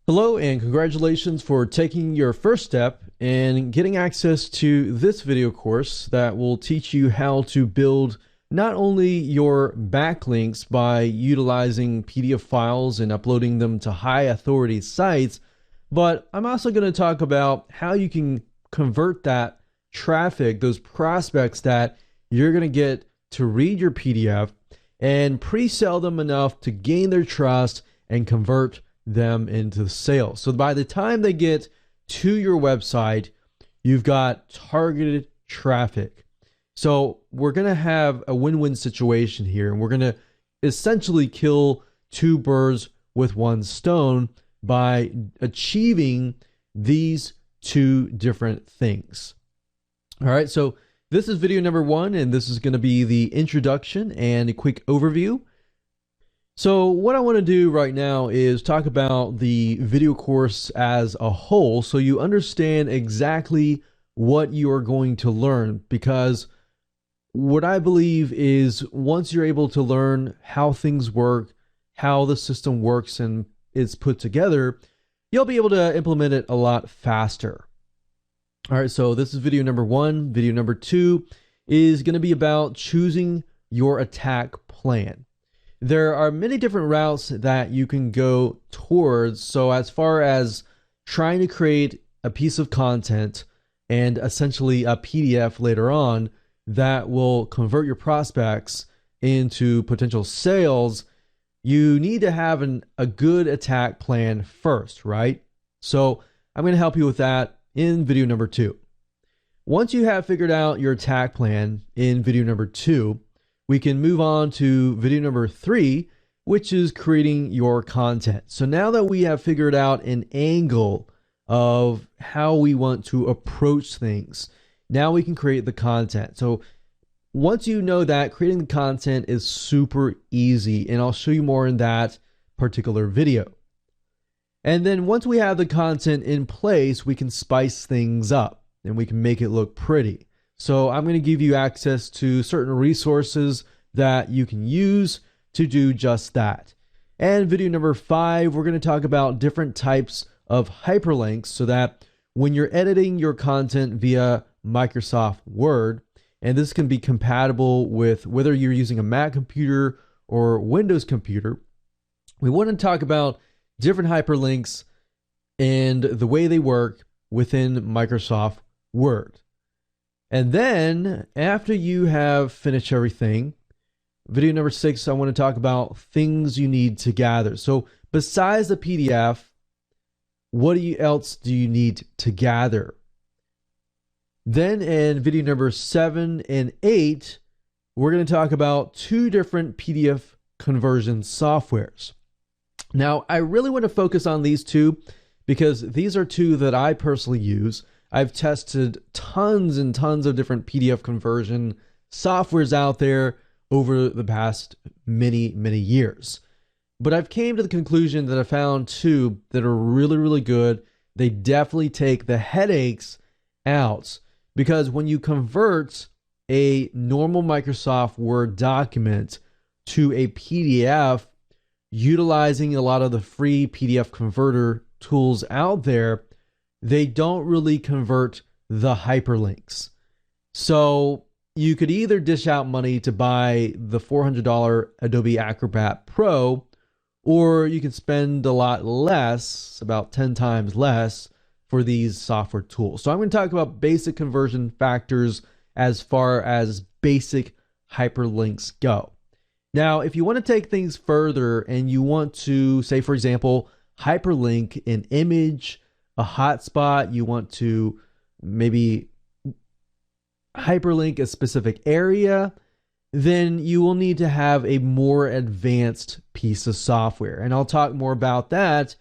Hello and congratulations for taking your first step and getting access to this video course that will teach you how to build not only your backlinks by utilizing PDF files and uploading them to high authority sites, but I'm also going to talk about how you can convert that traffic, those prospects that you're going to get to read your PDF and pre-sell them enough to gain their trust and convert them into sales. So by the time they get to your website, you've got targeted traffic. So we're going to have a win-win situation here, and we're going to essentially kill two birds with one stone by achieving these two different things. All right, so this is video number 1, and this is going to be the introduction and a quick overview. So what I want to do right now is talk about the video course as a whole so you understand exactly what you are going to learn, because what I believe is once you're able to learn how things work, how the system works and it's put together, you'll be able to implement it a lot faster. All right, so this is video number 1. Video number 2 is going to be about choosing your attack plan. There are many different routes that you can go towards. So as far as trying to create a piece of content and essentially a PDF later on that will convert your prospects into potential sales, you need to have a good attack plan first, right? So I'm going to help you with that in video number 2. Once you have figured out your attack plan in video number 2, we can move on to video number 3, which is creating your content. So now that we have figured out an angle of how we want to approach things, now we can create the content. So once you know that, creating the content is super easy, and I'll show you more in that particular video. And then once we have the content in place, we can spice things up and we can make it look pretty. So I'm going to give you access to certain resources that you can use to do just that. And video number 5, we're going to talk about different types of hyperlinks so that when you're editing your content via Microsoft Word, and this can be compatible with whether you're using a Mac computer or Windows computer, we want to talk about different hyperlinks and the way they work within Microsoft Word. And then after you have finished everything, video number 6, I want to talk about things you need to gather. So besides the PDF, what else do you need to gather? Then in video number 7 and 8, we're going to talk about 2 different PDF conversion softwares. Now, I really want to focus on these 2 because these are 2 that I personally use. I've tested tons and tons of different PDF conversion softwares out there over the past many years. But I've came to the conclusion that I found 2 that are really good. They definitely take the headaches out, because when you convert a normal Microsoft Word document to a PDF, utilizing a lot of the free PDF converter tools out there, they don't really convert the hyperlinks. So you could either dish out money to buy the $400 Adobe Acrobat Pro, or you can spend a lot less, about 10 times less, for these software tools. So I'm going to talk about basic conversion factors as far as basic hyperlinks go. Now, if you want to take things further and you want to, say, for example, hyperlink an image, a hotspot, you want to maybe hyperlink a specific area, then you will need to have a more advanced piece of software. And I'll talk more about that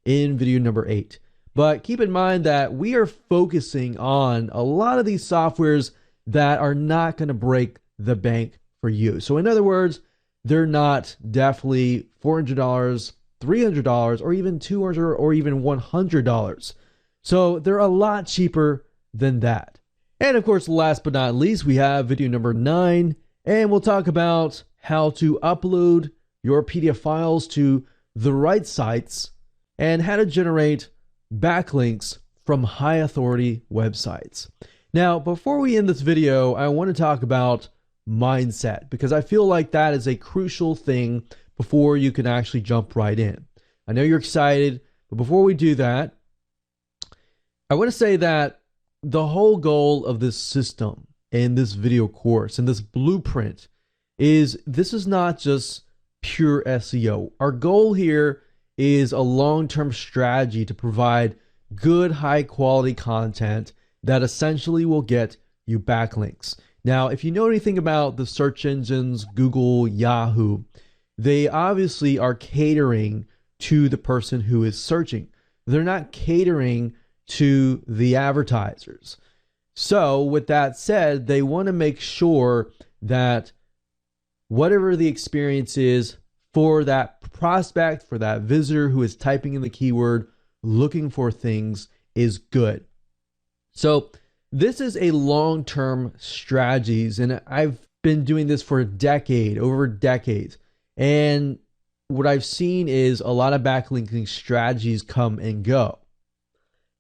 in video number 8. But keep in mind that we are focusing on a lot of these softwares that are not going to break the bank for you. So in other words, they're not definitely $400, $300, or even $200 or even $100. So they're a lot cheaper than that. And of course, last but not least, we have video number 9, and we'll talk about how to upload your PDF files to the right sites and how to generate backlinks from high authority websites. Now, before we end this video, I want to talk about mindset, because I feel like that is a crucial thing before you can actually jump right in. I know you're excited, but before we do that, I want to say that the whole goal of this system in this video course and this blueprint is this is not just pure SEO. Our goal here is a long-term strategy to provide good, high-quality content that essentially will get you backlinks. Now, if you know anything about the search engines, Google, Yahoo, they obviously are catering to the person who is searching. They're not catering to the advertisers. So with that said, they want to make sure that whatever the experience is for that prospect, for that visitor who is typing in the keyword, looking for things, is good. So this is a long-term strategies, and I've been doing this for a decade, over decades. And what I've seen is a lot of backlinking strategies come and go.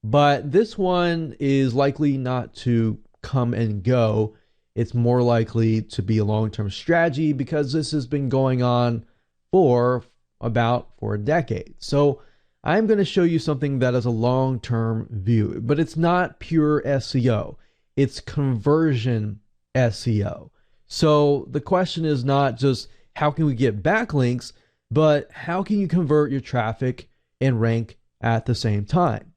But this one is likely not to come and go. It's more likely to be a long-term strategy because this has been going on for a decade. So I'm going to show you something that is a long-term view, but it's not pure SEO. It's conversion SEO. So the question is not just how can we get backlinks, but how can you convert your traffic and rank at the same time?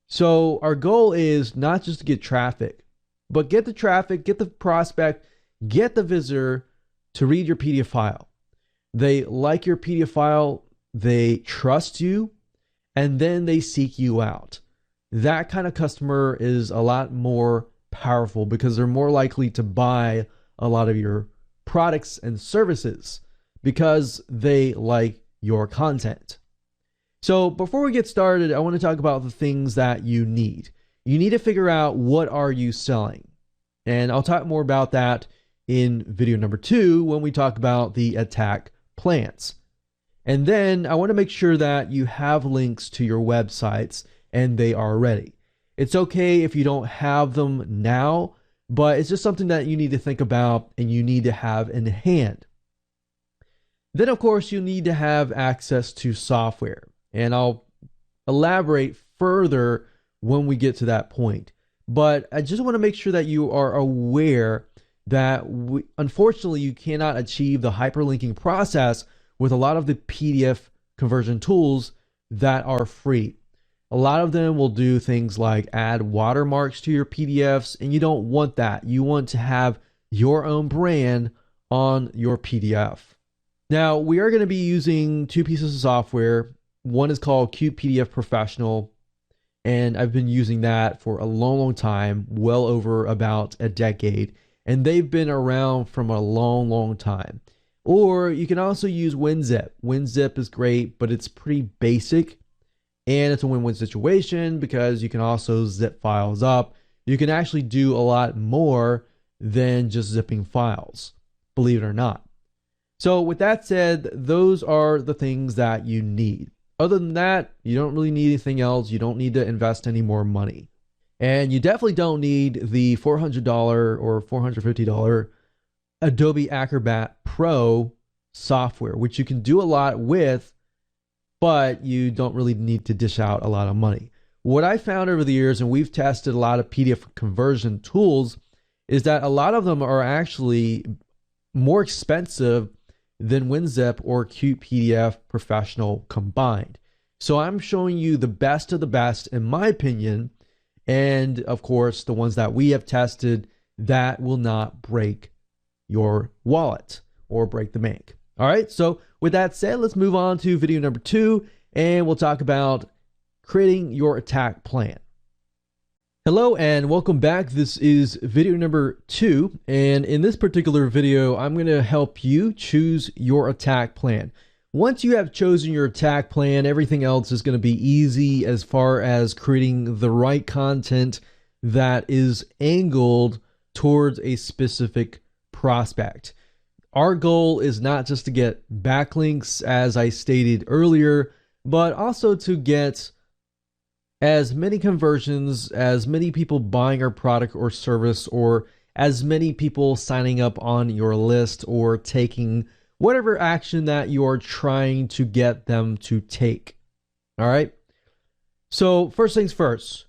So our goal is not just to get traffic, but get the traffic, get the prospect, get the visitor to read your PDF file. They like your PDF file, they trust you, and then they seek you out. That kind of customer is a lot more powerful because they're more likely to buy a lot of your products and services because they like your content. So before we get started, I want to talk about the things that you need. You need to figure out what are you selling. And I'll talk more about that in video number 2 when we talk about the attack plans. And then I want to make sure that you have links to your websites and they are ready. It's okay if you don't have them now, but it's just something that you need to think about and you need to have in hand. Then, of course, you need to have access to software. And I'll elaborate further when we get to that point. But I just want to make sure that you are aware that unfortunately you cannot achieve the hyperlinking process with a lot of the PDF conversion tools that are free. A lot of them will do things like add watermarks to your PDFs, and you don't want that. You want to have your own brand on your PDF. Now, we are going to be using 2 pieces of software. One is called PDF Professional, and I've been using that for a long time, well over about a decade, and they've been around from a long time. Or you can also use WinZip. WinZip is great, but it's pretty basic, and it's a win-win situation because you can also zip files up. You can actually do a lot more than just zipping files, believe it or not. So with that said, those are the things that you need. Other than that, you don't really need anything else. You don't need to invest any more money. And you definitely don't need the $400 or $450 Adobe Acrobat Pro software, which you can do a lot with, but you don't really need to dish out a lot of money. What I found over the years, and we've tested a lot of PDF conversion tools, is that a lot of them are actually more expensive than WinZip or PDF Professional combined. So I'm showing you the best of the best, in my opinion, and of course the ones that we have tested that will not break your wallet or break the bank. All right, so with that said, let's move on to video number 2, and we'll talk about creating your attack plan. Hello and welcome back. This is video number 2, and in this particular video, I'm going to help you choose your attack plan. Once you have chosen your attack plan, everything else is going to be easy as far as creating the right content that is angled towards a specific prospect. Our goal is not just to get backlinks, as I stated earlier, but also to get as many conversions, as many people buying our product or service, or as many people signing up on your list or taking whatever action that you are trying to get them to take. All right. So first things first,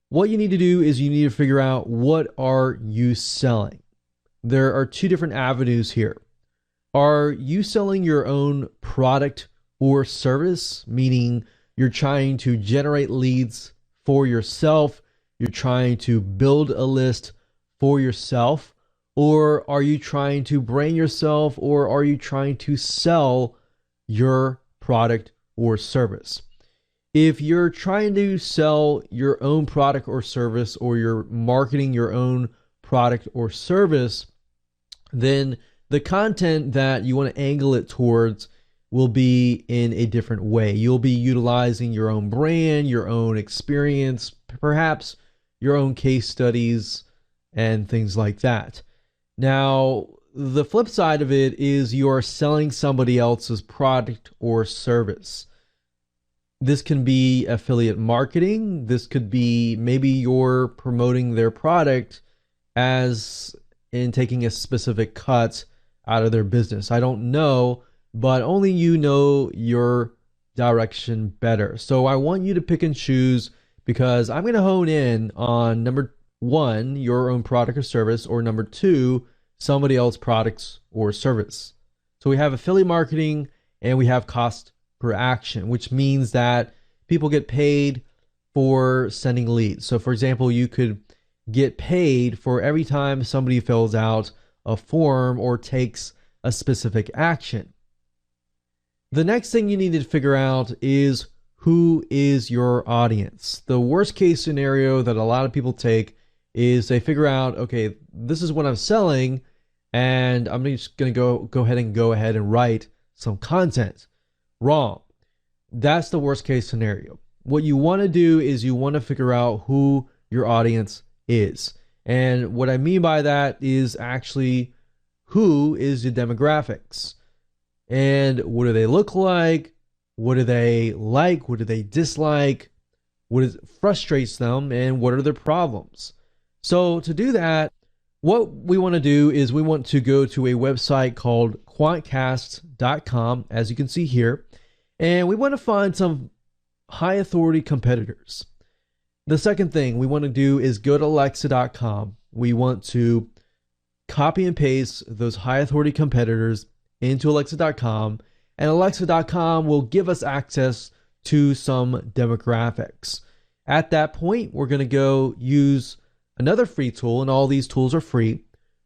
what you need to do is you need to figure out, what are you selling? There are two different avenues here. Are you selling your own product or service, meaning you're trying to generate leads for yourself, you're trying to build a list for yourself, or are you trying to brand yourself, or are you trying to sell your product or service? If you're trying to sell your own product or service, or you're marketing your own product or service, then the content that you want to angle it towards will be in a different way. You'll be utilizing your own brand, your own experience, perhaps your own case studies and things like that. Now, the flip side of it is you're selling somebody else's product or service. This can be affiliate marketing. This could be maybe you're promoting their product as in taking a specific cut out of their business. I don't know, but only you know your direction better. So I want you to pick and choose, because I'm going to hone in on number one, your own product or service, or number two, somebody else's products or service. So we have affiliate marketing and we have cost per action, which means that people get paid for sending leads. So for example, you could get paid for every time somebody fills out a form or takes a specific action. The next thing you need to figure out is, who is your audience? The worst case scenario that a lot of people take is they figure out, okay, this is what I'm selling, and I'm just going to go ahead and write some content. Wrong. That's the worst case scenario. What you want to do is you want to figure out who your audience is. And what I mean by that is actually, who is the demographics? And what do they look like? What do they like? What do they dislike? What frustrates them? And what are their problems? So to do that, what we want to do is we want to go to a website called quantcast.com, as you can see here, and we want to find some high authority competitors. The second thing we want to do is go to alexa.com. We want to copy and paste those high authority competitors into alexa.com, and alexa.com will give us access to some demographics. At that point, we're going to go use another free tool, and all these tools are free.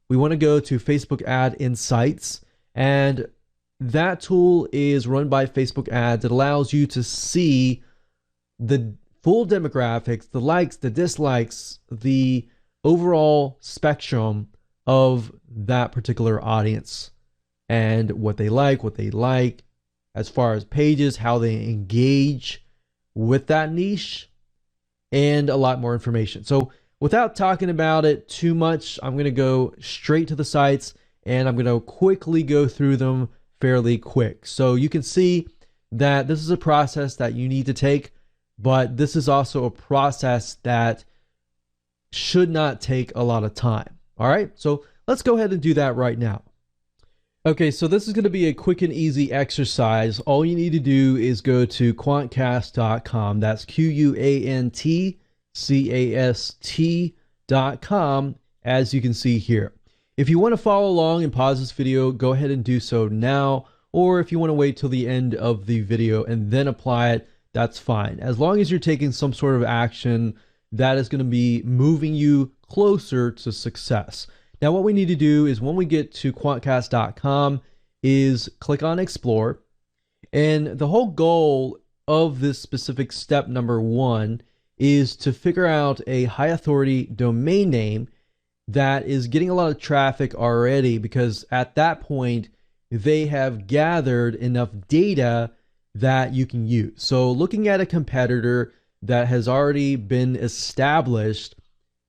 We want to go to Facebook Ad Insights, and that tool is run by Facebook Ads. It allows you to see the full demographics, the likes, the dislikes, the overall spectrum of that particular audience, and what they like as far as pages, how they engage with that niche, and a lot more information. So without talking about it too much, I'm going to go straight to the sites, and I'm going to quickly go through them fairly quick. So you can see that this is a process that you need to take, but this is also a process that should not take a lot of time. All right, so let's go ahead and do that right now. Okay, so this is going to be a quick and easy exercise. All you need to do is go to quantcast.com. That's quantcast.com, as you can see here. If you want to follow along and pause this video, go ahead and do so now. Or if you want to wait till the end of the video and then apply it, that's fine. As long as you're taking some sort of action that is going to be moving you closer to success. Now, what we need to do is, when we get to quantcast.com, is click on Explore. And the whole goal of this specific step number one is to figure out a high authority domain name that is getting a lot of traffic already, because at that point, they have gathered enough data that you can use. So looking at a competitor that has already been established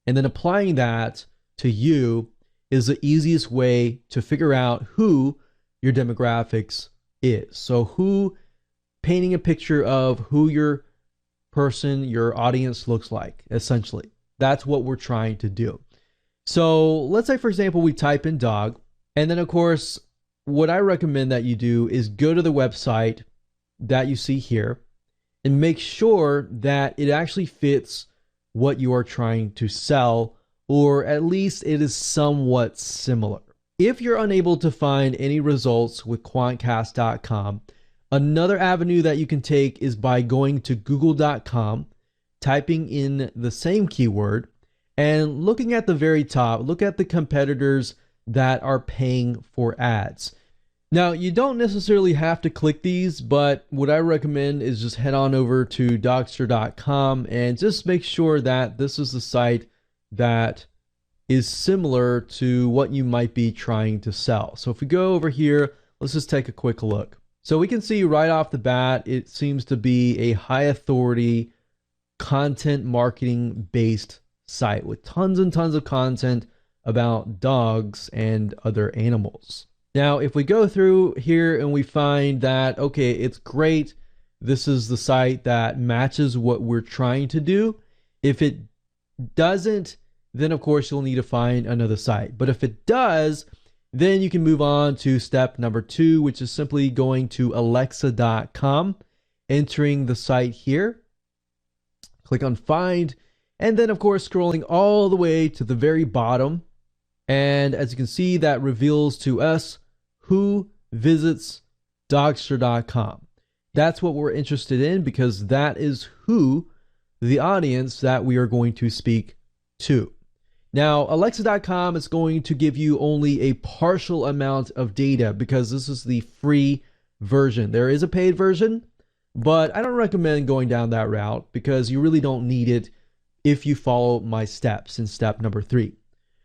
and then applying that to you is the easiest way to figure out who your demographics is. So who painting a picture of who your person, your audience looks like, essentially. That's what we're trying to do. So let's say, for example, we type in dog, and then of course, what I recommend that you do is go to the website that you see here and make sure that it actually fits what you are trying to sell, or at least it is somewhat similar. If you're unable to find any results with quantcast.com, another avenue that you can take is by going to google.com, typing in the same keyword, and looking at the very top, look at the competitors that are paying for ads. Now, you don't necessarily have to click these, but what I recommend is just head on over to Dogster.com and just make sure that this is the site that is similar to what you might be trying to sell. So if we go over here, let's just take a quick look. So we can see right off the bat, it seems to be a high authority content marketing based site with tons and tons of content about dogs and other animals. Now, if we go through here and we find that, okay, it's great, this is the site that matches what we're trying to do. If it doesn't, then of course you'll need to find another site. But if it does, then you can move on to step number 2, which is simply going to alexa.com, entering the site here, click on find, and then of course scrolling all the way to the very bottom. And as you can see, that reveals to us who visits Dogster.com. That's what we're interested in, because that is who the audience that we are going to speak to. Now, Alexa.com is going to give you only a partial amount of data because this is the free version. There is a paid version, but I don't recommend going down that route because you really don't need it if you follow my steps in step number 3.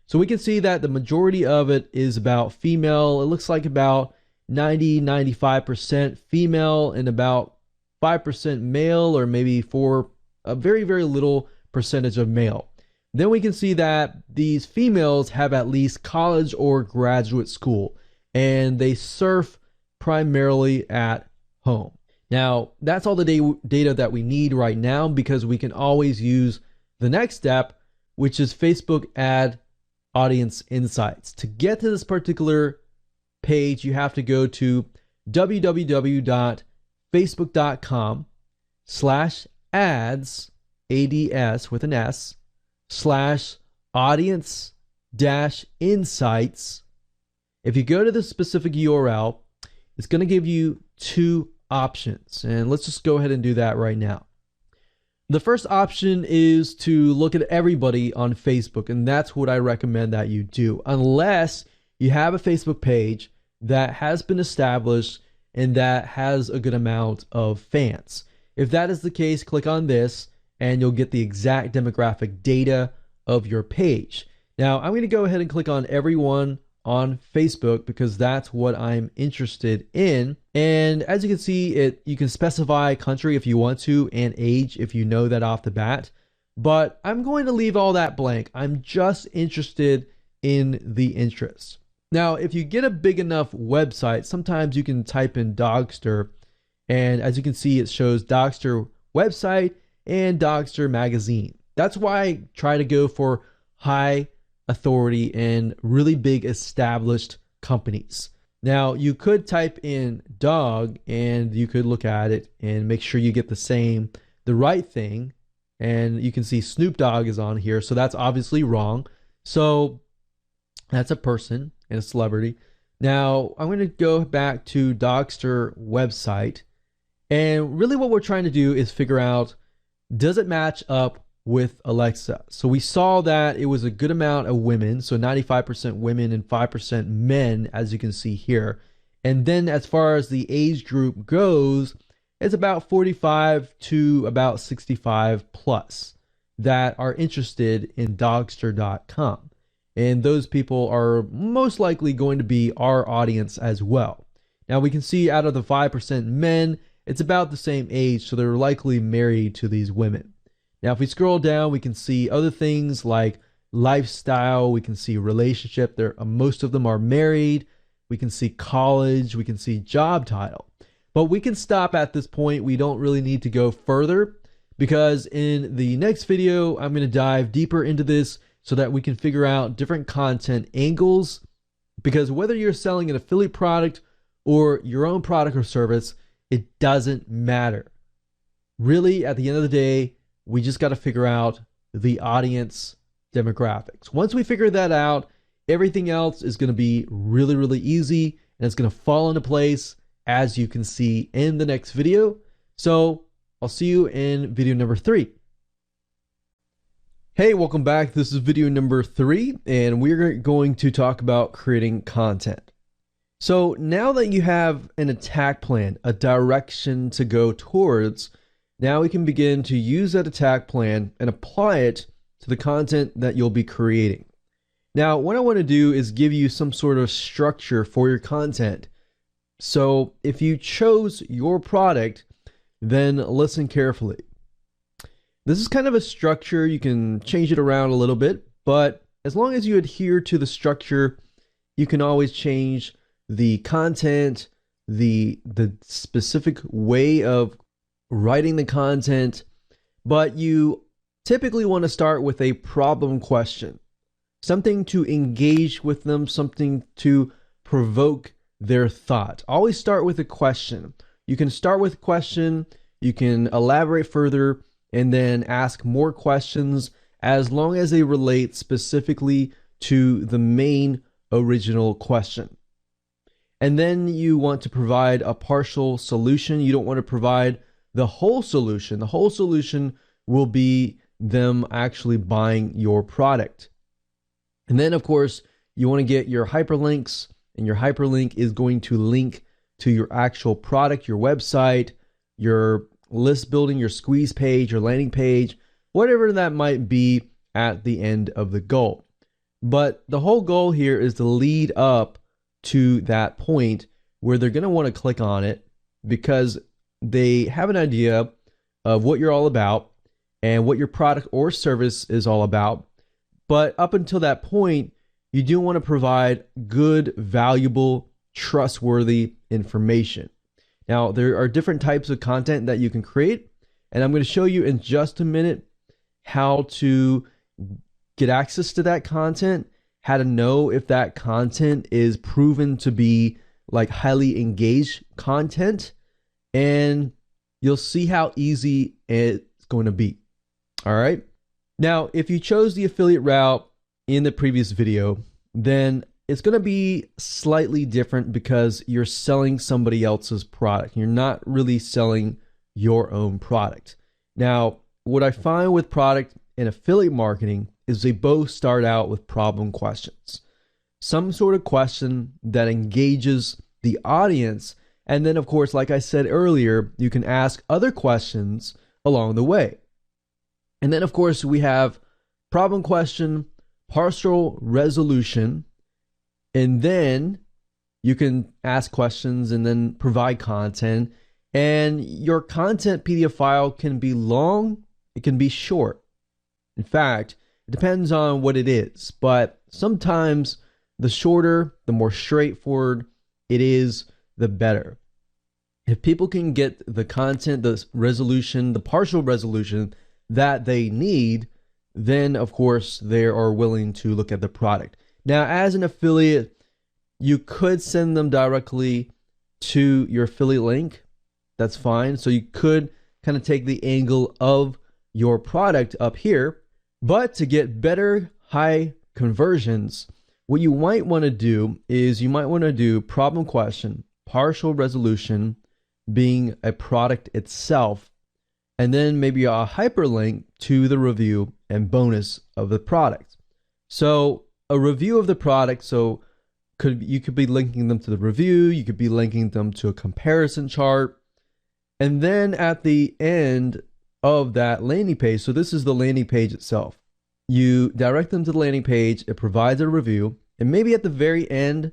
So we can see that the majority of it is about female. It looks like about 90-95% female and about 5% male, or maybe for a very, very little percentage of male. Then we can see that these females have at least college or graduate school, and they surf primarily at home. Now, that's all the data that we need right now, because we can always use the next step, which is Facebook ad audience insights. To get to this particular page, you have to go to www.facebook.com/ads, ADS with an S, /audience-insights. If you go to the specific URL, it's going to give you 2 options. And let's just go ahead and do that right now. The first option is to look at everybody on Facebook, and that's what I recommend that you do, unless you have a Facebook page that has been established and that has a good amount of fans. If that is the case, click on this and you'll get the exact demographic data of your page. Now, I'm going to go ahead and click on everyone on Facebook because that's what I'm interested in. And as you can see, you can specify country if you want to and age if you know that off the bat. But I'm going to leave all that blank. I'm just interested in the interest. Now, if you get a big enough website, sometimes you can type in Dogster, and as you can see, it shows Dogster website and Dogster magazine. That's why I try to go for high authority and really big established companies. Now, you could type in dog and you could look at it and make sure you get the right thing. And you can see Snoop Dogg is on here, so that's obviously wrong. So that's a person and a celebrity. Now, I'm going to go back to Dogster website. And really what we're trying to do is figure out, does it match up with Alexa? So we saw that it was a good amount of women, so 95% women and 5% men, as you can see here. And then as far as the age group goes, it's about 45 to about 65 plus that are interested in Dogster.com. And those people are most likely going to be our audience as well. Now we can see out of the 5% men, it's about the same age, so they're likely married to these women. Now, if we scroll down, we can see other things like lifestyle. We can see relationship. Most of them are married. We can see college. We can see job title. But we can stop at this point. We don't really need to go further, because in the next video, I'm going to dive deeper into this so that we can figure out different content angles. Because whether you're selling an affiliate product or your own product or service, it doesn't matter. Really, at the end of the day, we just got to figure out the audience demographics. Once we figure that out, everything else is going to be really, really easy, and it's going to fall into place, as you can see in the next video. So I'll see you in video number 3. Hey, welcome back. This is video number 3, and we're going to talk about creating content. So now that you have an attack plan, a direction to go towards, now we can begin to use that attack plan and apply it to the content that you'll be creating. Now, what I want to do is give you some sort of structure for your content. So if you chose your product, then listen carefully. This is kind of a structure. You can change it around a little bit, but as long as you adhere to the structure, you can always change the content, the specific way of writing the content, but you typically want to start with a problem question, something to engage with them, something to provoke their thought. Always start with a question. You can start with a question, you can elaborate further, and then ask more questions as long as they relate specifically to the main original question. And then you want to provide a partial solution. You don't want to provide the whole solution. The whole solution will be them actually buying your product. And then, of course, you want to get your hyperlinks, and your hyperlink is going to link to your actual product, your website, your list building, your squeeze page, your landing page, whatever that might be at the end of the goal. But the whole goal here is to lead up to that point where they're going to want to click on it because they have an idea of what you're all about and what your product or service is all about. But up until that point, you do want to provide good, valuable, trustworthy information. Now, there are different types of content that you can create, and I'm going to show you in just a minute how to get access to that content, how to know if that content is proven to be like highly engaged content, and you'll see how easy it's going to be. All right. Now, if you chose the affiliate route in the previous video, then it's going to be slightly different because you're selling somebody else's product. You're not really selling your own product. Now, what I find with product and affiliate marketing is they both start out with problem questions. Some sort of question that engages the audience. And then, of course, like I said earlier, you can ask other questions along the way. And then, of course, we have problem question, partial resolution, and then you can ask questions and then provide content. And your content PDF file can be long, it can be short. In fact, it depends on what it is, but sometimes the shorter, the more straightforward it is, the better. If people can get the content, the resolution, the partial resolution that they need, then of course they are willing to look at the product. Now, as an affiliate, you could send them directly to your affiliate link. That's fine. So you could kind of take the angle of your product up here, but to get better high conversions, what you might want to do is you might want to do problem question, partial resolution being a product itself, and then maybe a hyperlink to the review and bonus of the product. So a review of the product, so you could be linking them to the review, you could be linking them to a comparison chart, and then at the end of that landing page, so this is the landing page itself, you direct them to the landing page, it provides a review, and maybe at the very end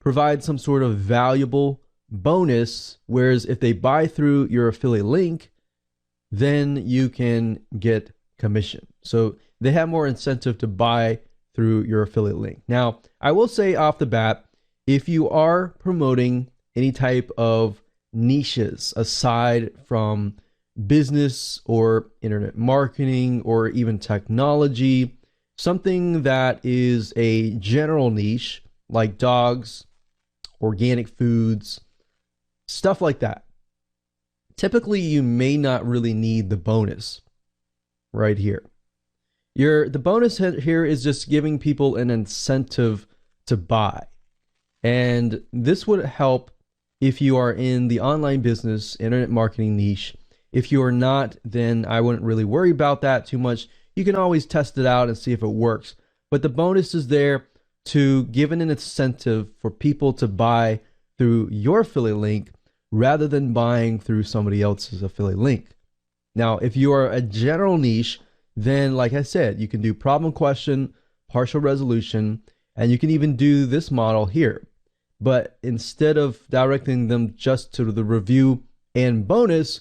provide some sort of valuable bonus, whereas if they buy through your affiliate link, then you can get commission. So they have more incentive to buy through your affiliate link. Now, I will say off the bat, if you are promoting any type of niches aside from business or internet marketing or even technology, something that is a general niche like dogs, organic foods, stuff like that. Typically, you may not really need the bonus right here. The bonus here is just giving people an incentive to buy. And this would help if you are in the online business, internet marketing niche. If you are not, then I wouldn't really worry about that too much. You can always test it out and see if it works. But the bonus is there to give an incentive for people to buy through your affiliate link rather than buying through somebody else's affiliate link. Now, if you are a general niche, then like I said, you can do problem question, partial resolution, and you can even do this model here. But instead of directing them just to the review and bonus,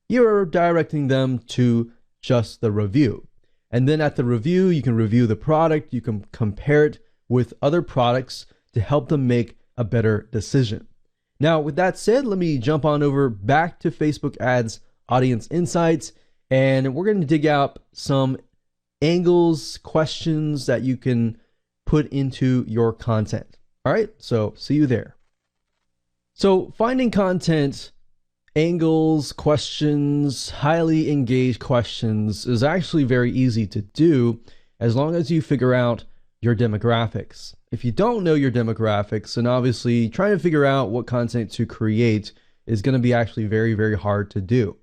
you're directing them to just the review. And then at the review, you can review the product, you can compare it with other products to help them make a better decision. Now, with that said, let me jump on over back to Facebook Ads Audience Insights, and we're going to dig out some angles, questions that you can put into your content. All right, so see you there. So finding content, angles, questions, highly engaged questions is actually very easy to do as long as you figure out your demographics. If you don't know your demographics, then obviously trying to figure out what content to create is going to be actually very, very hard to do.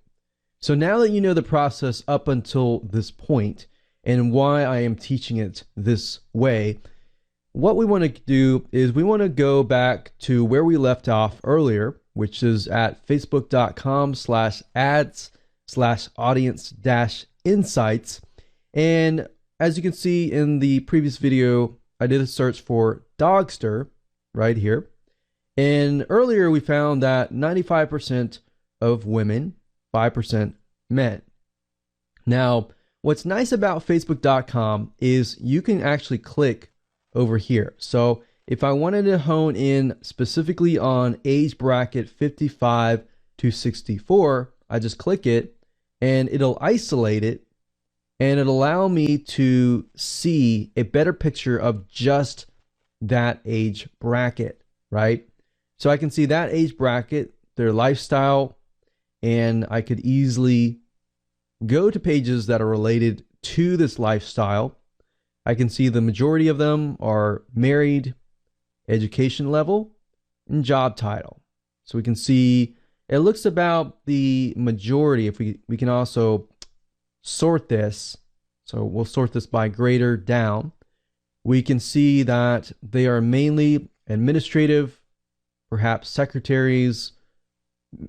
So now that you know the process up until this point and why I am teaching it this way, what we want to do is we want to go back to where we left off earlier, which is at facebook.com/ads/audience-insights. And as you can see in the previous video, I did a search for Dogster right here. And earlier we found that 95% of women, 5% men. Now, what's nice about facebook.com is you can actually click over here. So if I wanted to hone in specifically on age bracket 55 to 64, I just click it and it'll isolate it and it'll allow me to see a better picture of just that age bracket, right? So I can see that age bracket, their lifestyle, and I could easily go to pages that are related to this lifestyle. I can see the majority of them are married, education level, and job title. So we can see it looks about the majority. If we can also sort this, so we'll sort this by greater down. We can see that they are mainly administrative, perhaps secretaries,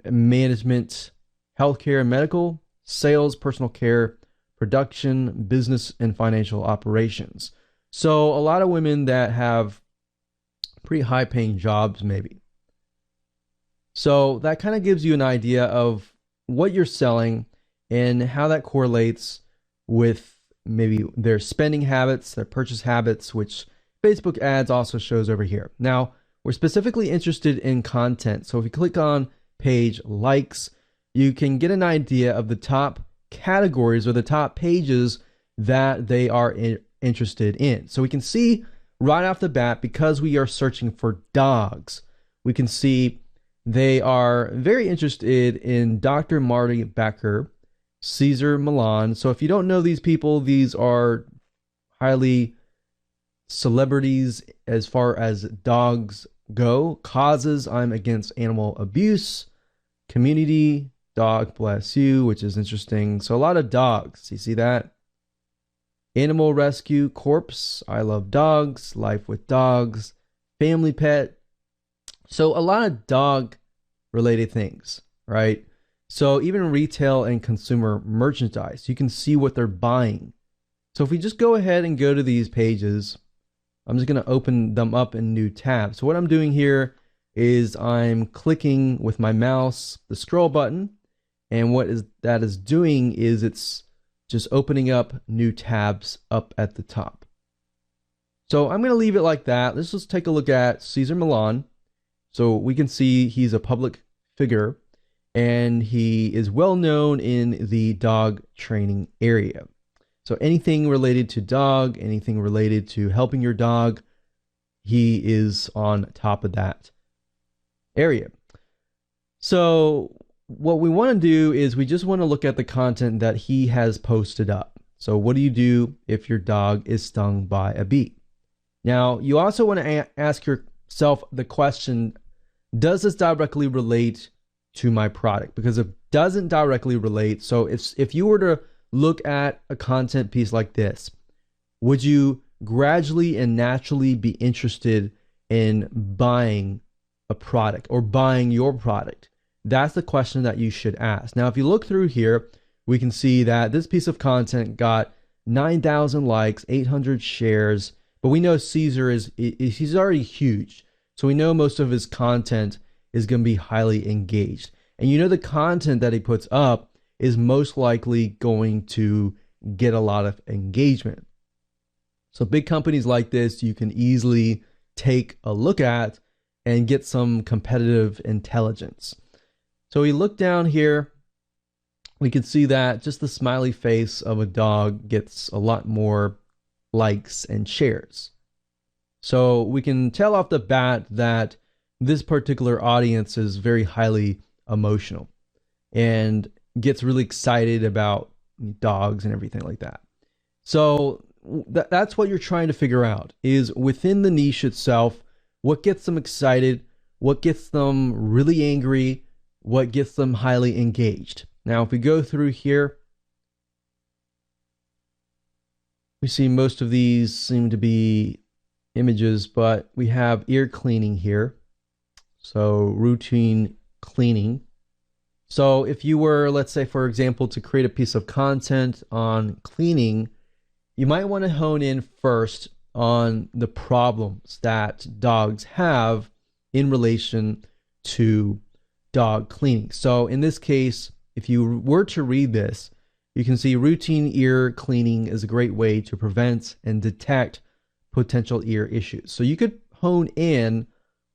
management, healthcare and medical, sales, personal care, production, business, and financial operations. So a lot of women that have pretty high paying jobs maybe. So that kind of gives you an idea of what you're selling and how that correlates with maybe their spending habits, their purchase habits, which Facebook ads also shows over here. Now, we're specifically interested in content. So if you click on page likes, you can get an idea of the top categories or the top pages that they are interested in. So we can see right off the bat, because we are searching for dogs, we can see they are very interested in Dr. Marty Becker, Cesar Millan. So if you don't know these people, these are highly celebrities as far as dogs go. Causes: I'm against animal abuse. Community: dog bless you, which is interesting. So a lot of dogs. You see that? Animal rescue: corpse, I love dogs. Life with dogs. Family pet. So a lot of dog related things, right? So even retail and consumer merchandise, you can see what they're buying. So if we just go ahead and go to these pages, I'm just going to open them up in new tabs. So what I'm doing here is I'm clicking with my mouse the scroll button, and what that is doing is it's just opening up new tabs up at the top. So I'm going to leave it like that. Let's just take a look at Cesar Millan. So we can see he's a public figure. and he is well known in the dog training area. So anything related to dog, anything related to helping your dog, he is on top of that area. So what we want to do is we just want to look at the content that he has posted up. So what do you do if your dog is stung by a bee? Now, you also want to ask yourself the question, does this directly relate to my product? Because it doesn't directly relate. So if you were to look at a content piece like this, would you gradually and naturally be interested in buying a product or buying your product? That's the question that you should ask. Now, if you look through here, we can see that this piece of content got 9,000 likes, 800 shares, but we know Caesar he's already huge. So we know most of his content is going to be highly engaged. And you know the content that he puts up is most likely going to get a lot of engagement. So big companies like this, you can easily take a look at and get some competitive intelligence. So we look down here, we can see that just the smiley face of a dog gets a lot more likes and shares. So we can tell off the bat that this particular audience is very highly emotional and gets really excited about dogs and everything like that. So that's what you're trying to figure out, is within the niche itself, what gets them excited, what gets them really angry, what gets them highly engaged. Now, if we go through here, we see most of these seem to be images, but we have ear cleaning here. So routine cleaning. So if you were, let's say, for example, to create a piece of content on cleaning, you might want to hone in first on the problems that dogs have in relation to dog cleaning. So in this case, if you were to read this, you can see routine ear cleaning is a great way to prevent and detect potential ear issues. So you could hone in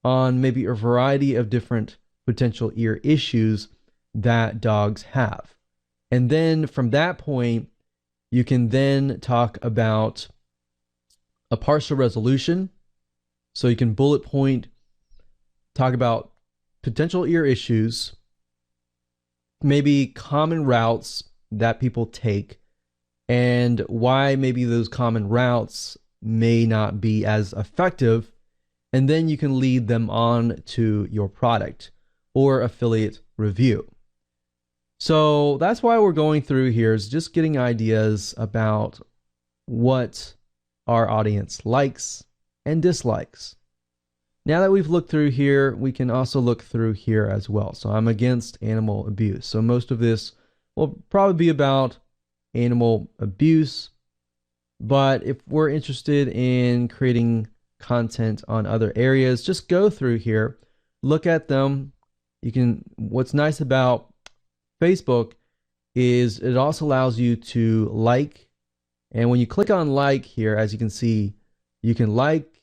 on maybe a variety of different potential ear issues that dogs have. And then from that point, you can then talk about a partial resolution. So you can bullet point, talk about potential ear issues, maybe common routes that people take, and why maybe those common routes may not be as effective. And then you can lead them on to your product or affiliate review. So that's why we're going through here, is just getting ideas about what our audience likes and dislikes. Now that we've looked through here, we can also look through here as well. So I'm against animal abuse. So most of this will probably be about animal abuse. But if we're interested in creating content on other areas, just go through here, look at them. What's nice about Facebook is it also allows you to like. And when you click on like here, as you can see, you can like,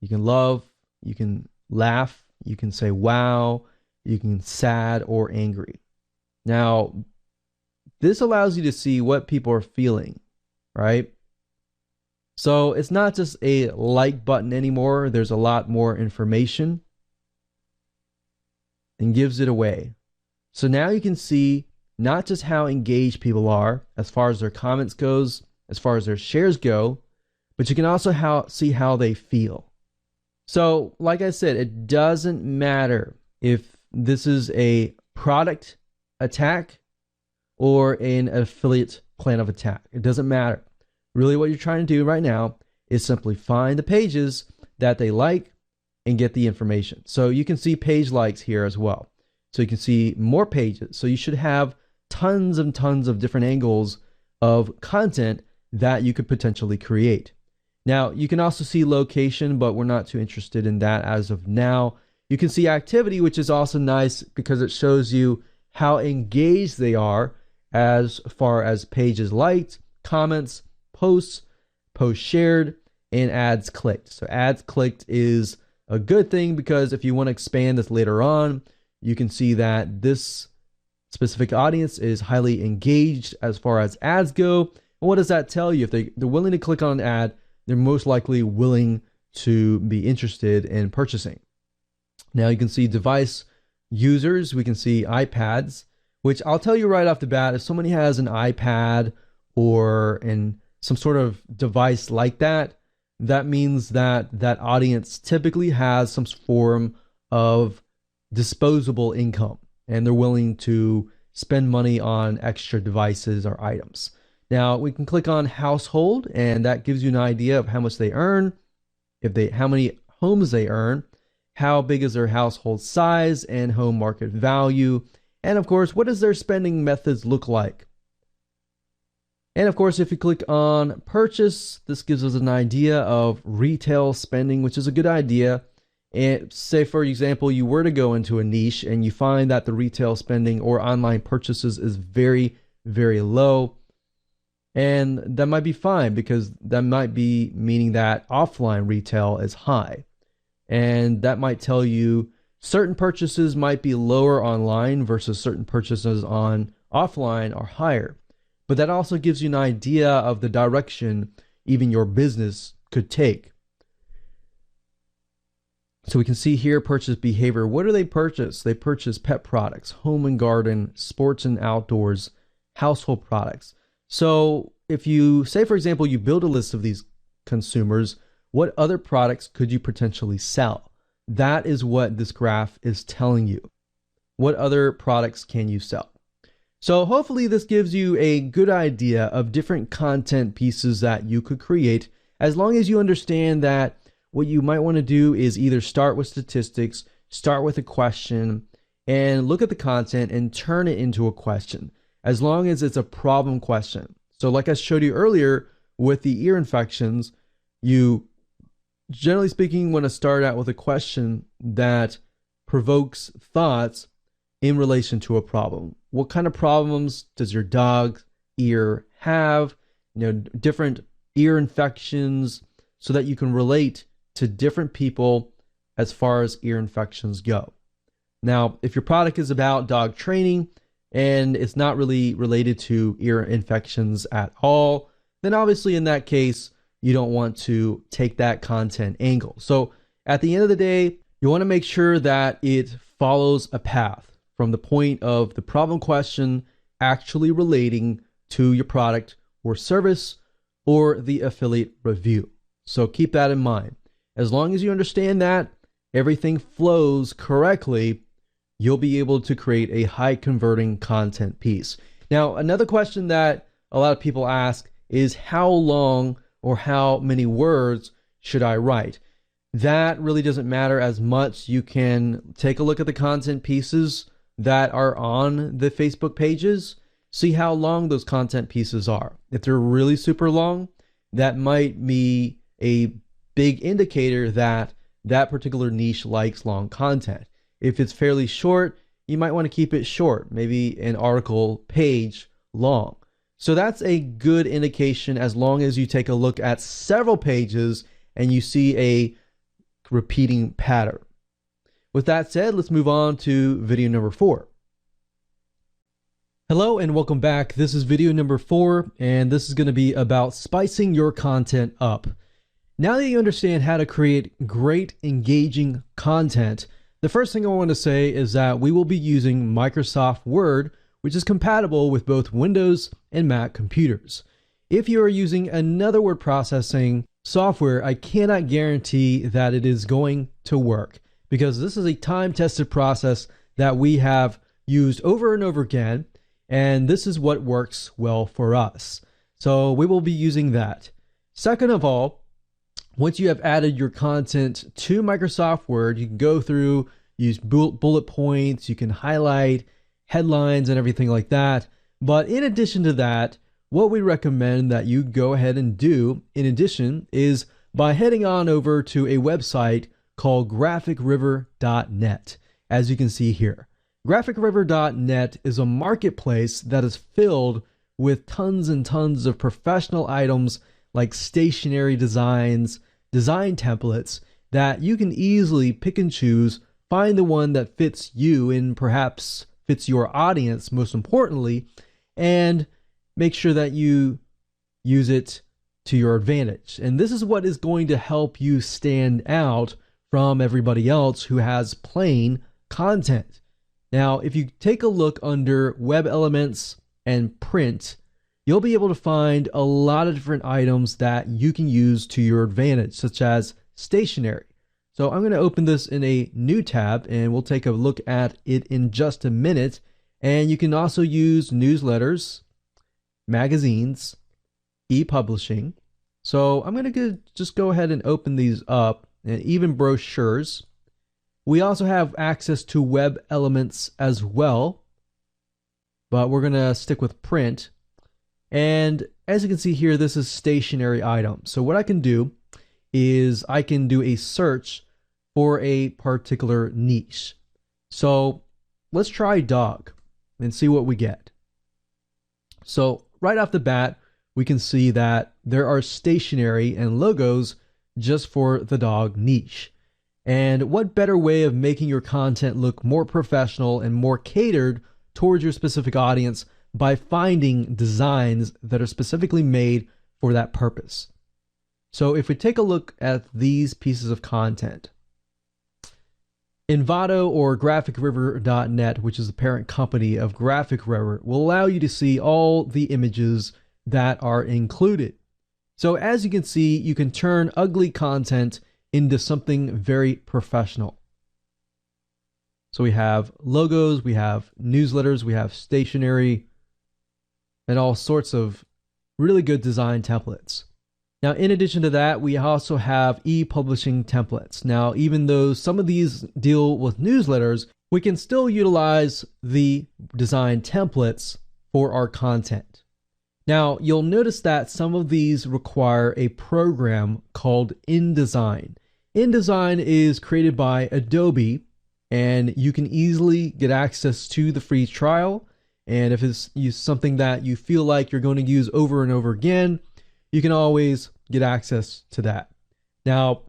you can love, you can laugh, you can say wow, you can sad or angry. Now, this allows you to see what people are feeling, right? So it's not just a like button anymore. There's a lot more information and gives it away. So now you can see not just how engaged people are as far as their comments goes, as far as their shares go, but you can also see how they feel. So like I said, it doesn't matter if this is a product attack or an affiliate plan of attack. It doesn't matter. Really what you're trying to do right now is simply find the pages that they like and get the information. So you can see page likes here as well. So you can see more pages. So you should have tons and tons of different angles of content that you could potentially create. Now, you can also see location, but we're not too interested in that as of now. You can see activity, which is also nice because it shows you how engaged they are as far as pages liked, comments, posts shared, and ads clicked. So ads clicked is a good thing because if you want to expand this later on, you can see that this specific audience is highly engaged as far as ads go. And what does that tell you? If they're willing to click on an ad, they're most likely willing to be interested in purchasing. Now you can see device users, we can see iPads, which I'll tell you right off the bat, if somebody has an iPad or some sort of device like that, that means that that audience typically has some form of disposable income, and they're willing to spend money on extra devices or items. Now we can click on household, and that gives you an idea of how much they earn, how many homes they earn, how big is their household size and home market value, and of course, what does their spending methods look like? And of course, if you click on purchase, this gives us an idea of retail spending, which is a good idea. And say, for example, you were to go into a niche and you find that the retail spending or online purchases is very, very low. And that might be fine, because that might be meaning that offline retail is high. And that might tell you certain purchases might be lower online versus certain purchases on offline are higher. But that also gives you an idea of the direction even your business could take. So we can see here purchase behavior. What do they purchase? They purchase pet products, home and garden, sports and outdoors, household products. So if you say, for example, you build a list of these consumers, what other products could you potentially sell? That is what this graph is telling you. What other products can you sell? So hopefully this gives you a good idea of different content pieces that you could create, as long as you understand that what you might want to do is either start with statistics, start with a question, and look at the content and turn it into a question, as long as it's a problem question. So like I showed you earlier with the ear infections, you generally speaking want to start out with a question that provokes thoughts in relation to a problem. What kind of problems does your dog's ear have? Different ear infections, so that you can relate to different people as far as ear infections go. Now, if your product is about dog training and it's not really related to ear infections at all, then obviously in that case, you don't want to take that content angle. So at the end of the day, you want to make sure that it follows a path from the point of the problem question actually relating to your product or service or the affiliate review. So keep that in mind. As long as you understand that everything flows correctly, you'll be able to create a high converting content piece. Now, another question that a lot of people ask is how long or how many words should I write? That really doesn't matter as much. You can take a look at the content pieces that are on the Facebook pages, see how long those content pieces are. If they're really super long, that might be a big indicator that that particular niche likes long content. If it's fairly short, you might want to keep it short, maybe an article page long. So that's a good indication, as long as you take a look at several pages and you see a repeating pattern. With that said, let's move on to video number 4. Hello and welcome back. This is video number 4, and this is going to be about spicing your content up. Now that you understand how to create great, engaging content, the first thing I want to say is that we will be using Microsoft Word, which is compatible with both Windows and Mac computers. If you are using another word processing software, I cannot guarantee that it is going to work, because this is a time-tested process that we have used over and over again, and this is what works well for us. So we will be using that. Second of all, once you have added your content to Microsoft Word, you can go through, use bullet points, you can highlight headlines and everything like that. But in addition to that, what we recommend that you go ahead and do in addition is by heading on over to a website called graphicriver.net. As you can see here, graphicriver.net is a marketplace that is filled with tons and tons of professional items like stationery designs, design templates that you can easily pick and choose, find the one that fits you in perhaps fits your audience most importantly, and make sure that you use it to your advantage. And this is what is going to help you stand out from everybody else who has plain content. Now, if you take a look under web elements and print, you'll be able to find a lot of different items that you can use to your advantage, such as stationery. So I'm going to open this in a new tab and we'll take a look at it in just a minute. And you can also use newsletters, magazines, e-publishing. So I'm going to just go ahead and open these up, and even brochures. We also have access to web elements as well, but we're going to stick with print. And as you can see here, this is stationary items. So what I can do is I can do a search for a particular niche. So let's try dog and see what we get. So right off the bat, we can see that there are stationery and logos just for the dog niche. And what better way of making your content look more professional and more catered towards your specific audience by finding designs that are specifically made for that purpose. So if we take a look at these pieces of content, Envato or GraphicRiver.net, which is the parent company of Graphic River, will allow you to see all the images that are included. So as you can see, you can turn ugly content into something very professional. So we have logos, we have newsletters, we have stationery, and all sorts of really good design templates. Now, in addition to that, we also have e-publishing templates. Now, even though some of these deal with newsletters, we can still utilize the design templates for our content. Now, you'll notice that some of these require a program called InDesign. InDesign is created by Adobe, and you can easily get access to the free trial. And if it's something that you feel like you're going to use over and over again, you can always get access to that. Now,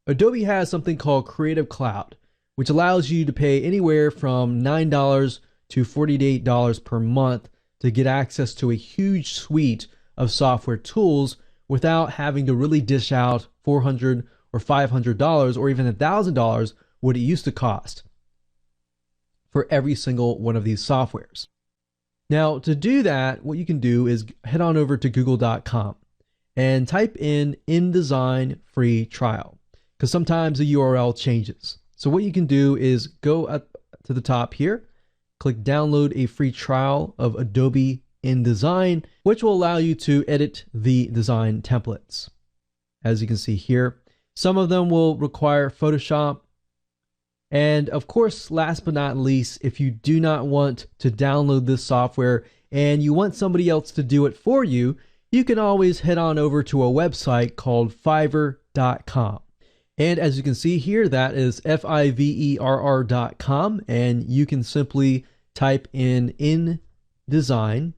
Adobe has something called Creative Cloud, which allows you to pay anywhere from $9 to $48 per month to get access to a huge suite of software tools without having to really dish out $400 or $500 or even $1,000 what it used to cost for every single one of these softwares. Now, to do that, what you can do is head on over to google.com and type in InDesign free trial, because sometimes the URL changes. So what you can do is go up to the top here, click download a free trial of Adobe InDesign, which will allow you to edit the design templates. As you can see here, some of them will require Photoshop. And of course, last but not least, if you do not want to download this software and you want somebody else to do it for you, you can always head on over to a website called Fiverr.com. And as you can see here, that is Fiverr.com, and you can simply type in InDesign,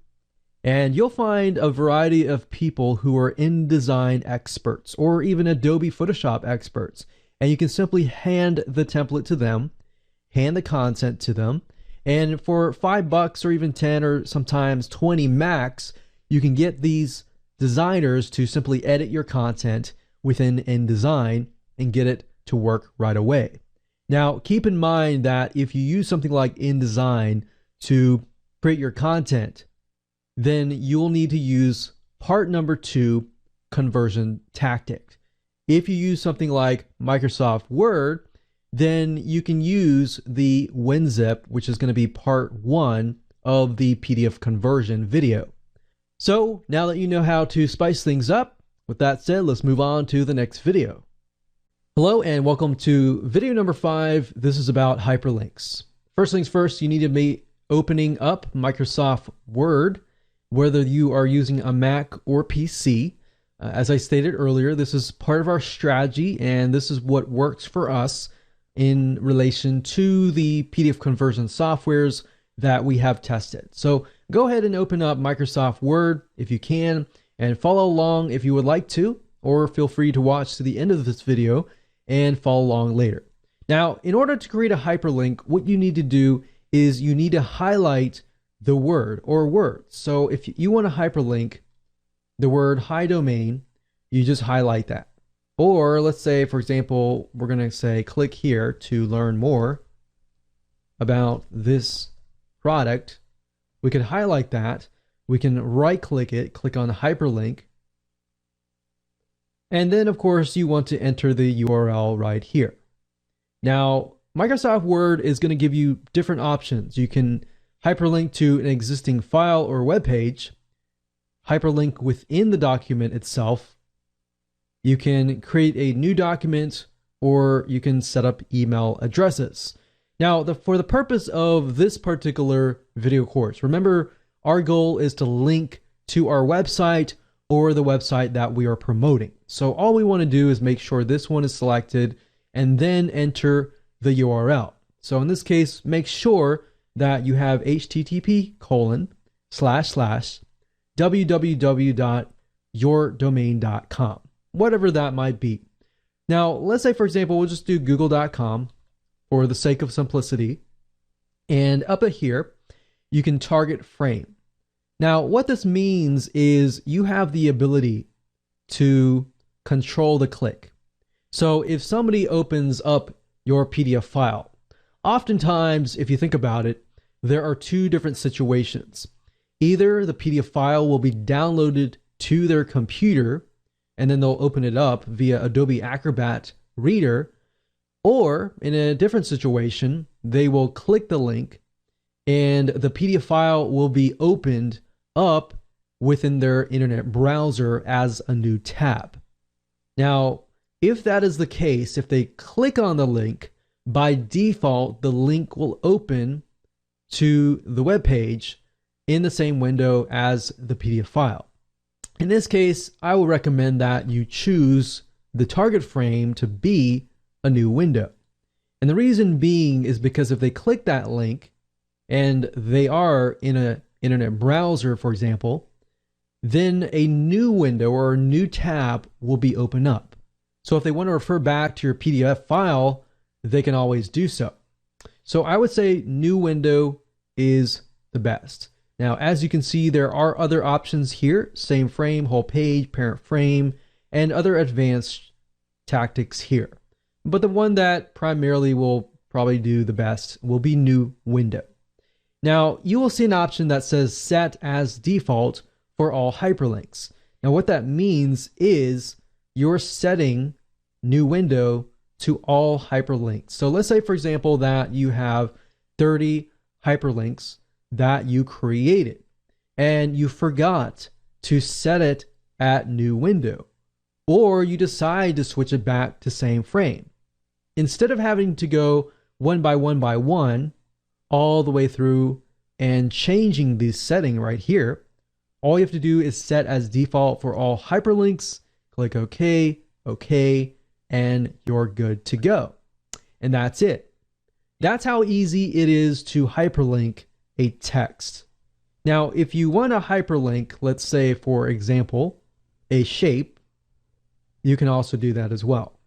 and you'll find a variety of people who are InDesign experts or even Adobe Photoshop experts. And you can simply hand the template to them, hand the content to them, and for $5 or even 10 or sometimes 20 max, you can get these designers to simply edit your content within InDesign and get it to work right away. Now, keep in mind that if you use something like InDesign to create your content, then you'll need to use part number 2, conversion tactic. If you use something like Microsoft Word, then you can use the WinZip, which is going to be part 1 of the PDF conversion video. So now that you know how to spice things up, with that said, let's move on to the next video. Hello and welcome to video number 5. This is about hyperlinks. First things first, you need to be opening up Microsoft Word, whether you are using a Mac or PC. As I stated earlier, this is part of our strategy, and this is what works for us in relation to the PDF conversion softwares that we have tested. So go ahead and open up Microsoft Word if you can, and follow along if you would like to, or feel free to watch to the end of this video and follow along later. Now, in order to create a hyperlink, what you need to do is you need to highlight the word or words. So if you want to hyperlink the word high domain, you just highlight that. Or let's say, for example, we're going to say click here to learn more about this product. We could highlight that. We can right click it, click on hyperlink. And then of course you want to enter the URL right here. Now, Microsoft Word is going to give you different options. You can hyperlink to an existing file or web page, hyperlink within the document itself. You can create a new document, or you can set up email addresses. Now, for the purpose of this particular video course, remember our goal is to link to our website or the website that we are promoting. So all we want to do is make sure this one is selected and then enter the URL. So in this case, make sure that you have http://www.yourdomain.com, whatever that might be. Now, let's say, for example, we'll just do google.com for the sake of simplicity. And up here, you can target frame. Now, what this means is you have the ability to control the click. So if somebody opens up your PDF file, oftentimes, if you think about it, there are two different situations. Either the PDF file will be downloaded to their computer, and then they'll open it up via Adobe Acrobat Reader, or in a different situation, they will click the link and the PDF file will be opened up within their internet browser as a new tab. Now, if that is the case, if they click on the link, by default, the link will open to the web page in the same window as the PDF file. In this case, I will recommend that you choose the target frame to be a new window. And the reason being is because if they click that link and they are in an internet browser, for example, then a new window or a new tab will be opened up. So if they want to refer back to your PDF file, they can always do so. So I would say new window is the best. Now, as you can see, there are other options here: same frame, whole page, parent frame, and other advanced tactics here. But the one that primarily will probably do the best will be new window. Now, you will see an option that says set as default for all hyperlinks. Now, what that means is you're setting new window to all hyperlinks. So let's say, for example, that you have 30 hyperlinks that you created and you forgot to set it at new window, or you decide to switch it back to same frame. Instead of having to go one by one all the way through and changing the setting right here, all you have to do is set as default for all hyperlinks, click OK, OK, and you're good to go. And that's it. That's how easy it is to hyperlink a text. Now, if you want to hyperlink, let's say, for example, a shape, you can also do that as well.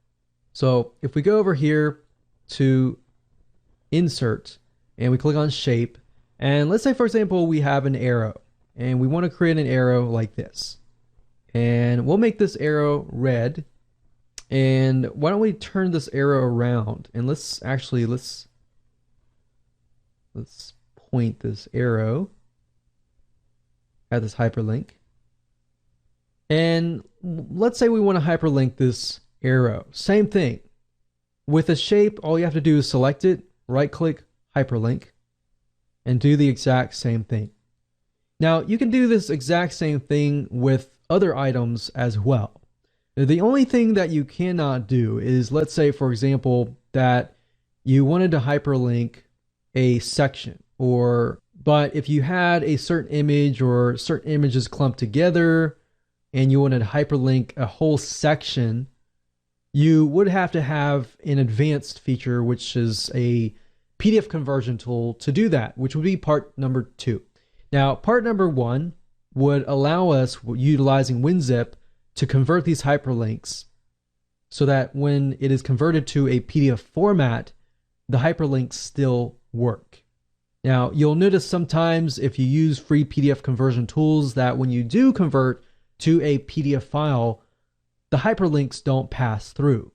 So if we go over here to insert and we click on shape, and let's say, for example, we have an arrow and we want to create an arrow like this, and we'll make this arrow red. And why don't we turn this arrow around, and let's point this arrow at this hyperlink. And let's say we want to hyperlink this arrow. Same thing. With a shape, all you have to do is select it, right click, hyperlink, and do the exact same thing. Now, you can do this exact same thing with other items as well. The only thing that you cannot do is, let's say, for example, that you wanted to hyperlink a section, but if you had a certain image or certain images clumped together and you wanted to hyperlink a whole section, you would have to have an advanced feature, which is a PDF conversion tool to do that, which would be part number 2. Now, part number 1 would allow us, utilizing WinZip, to convert these hyperlinks so that when it is converted to a PDF format, the hyperlinks still work. Now, you'll notice sometimes if you use free PDF conversion tools that when you do convert to a PDF file, the hyperlinks don't pass through.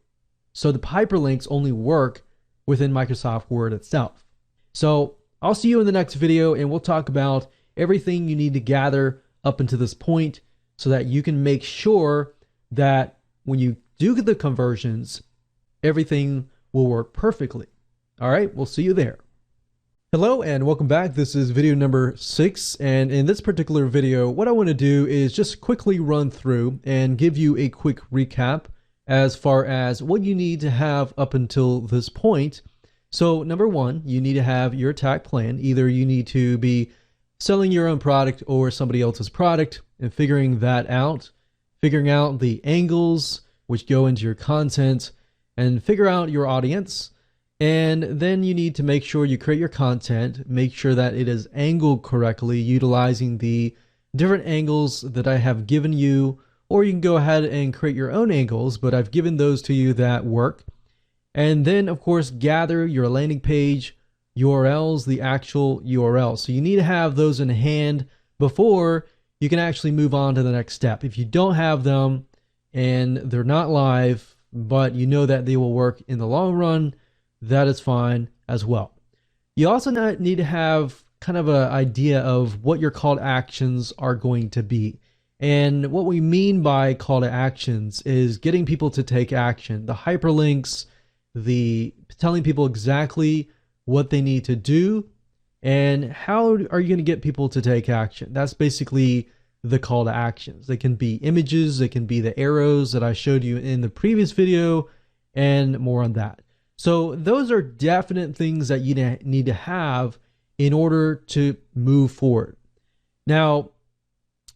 So the hyperlinks only work within Microsoft Word itself. So I'll see you in the next video, and we'll talk about everything you need to gather up until this point so that you can make sure that when you do the conversions, everything will work perfectly. All right, we'll see you there. Hello and welcome back. This is video number 6, and in this particular video, what I want to do is just quickly run through and give you a quick recap as far as what you need to have up until this point. So number 1, you need to have your attack plan. Either you need to be selling your own product or somebody else's product and figuring that out, figuring out the angles which go into your content, and figure out your audience. And then you need to make sure you create your content, make sure that it is angled correctly, utilizing the different angles that I have given you, or you can go ahead and create your own angles, but I've given those to you that work. And then, of course, gather your landing page URLs, the actual URL. So you need to have those in hand before you can actually move on to the next step. If you don't have them and they're not live, but you know that they will work in the long run, that is fine as well. You also need to have kind of an idea of what your call to actions are going to be. And what we mean by call to actions is getting people to take action. The hyperlinks, the telling people exactly what they need to do, and how are you going to get people to take action. That's basically the call to actions. They can be images, they can be the arrows that I showed you in the previous video, and more on that. So those are definite things that you need to have in order to move forward. Now,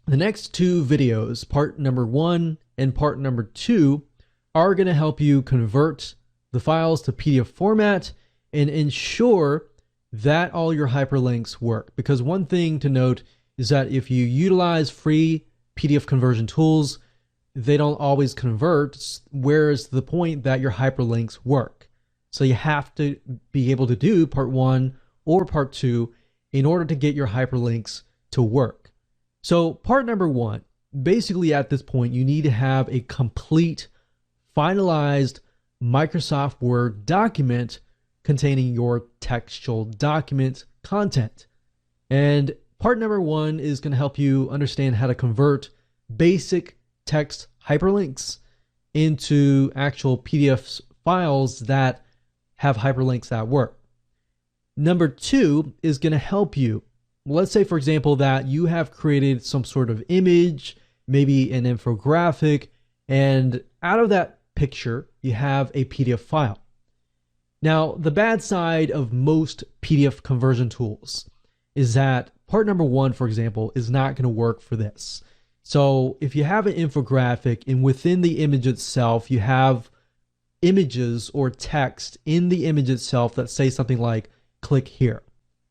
the next 2 videos, part number 1 and part number 2, are going to help you convert the files to PDF format and ensure that all your hyperlinks work. Because one thing to note is that if you utilize free PDF conversion tools, they don't always convert, whereas the point that your hyperlinks work. So you have to be able to do part 1 or part 2 in order to get your hyperlinks to work. So part number 1, basically at this point, you need to have a complete, finalized Microsoft Word document containing your textual document content. And part number 1 is going to help you understand how to convert basic text hyperlinks into actual PDF files that have hyperlinks that work. Number 2 is going to help you. Let's say, for example, that you have created some sort of image, maybe an infographic, and out of that picture, you have a PDF file. Now, the bad side of most PDF conversion tools is that part number 1, for example, is not going to work for this. So if you have an infographic and within the image itself, you have images or text in the image itself that say something like, click here.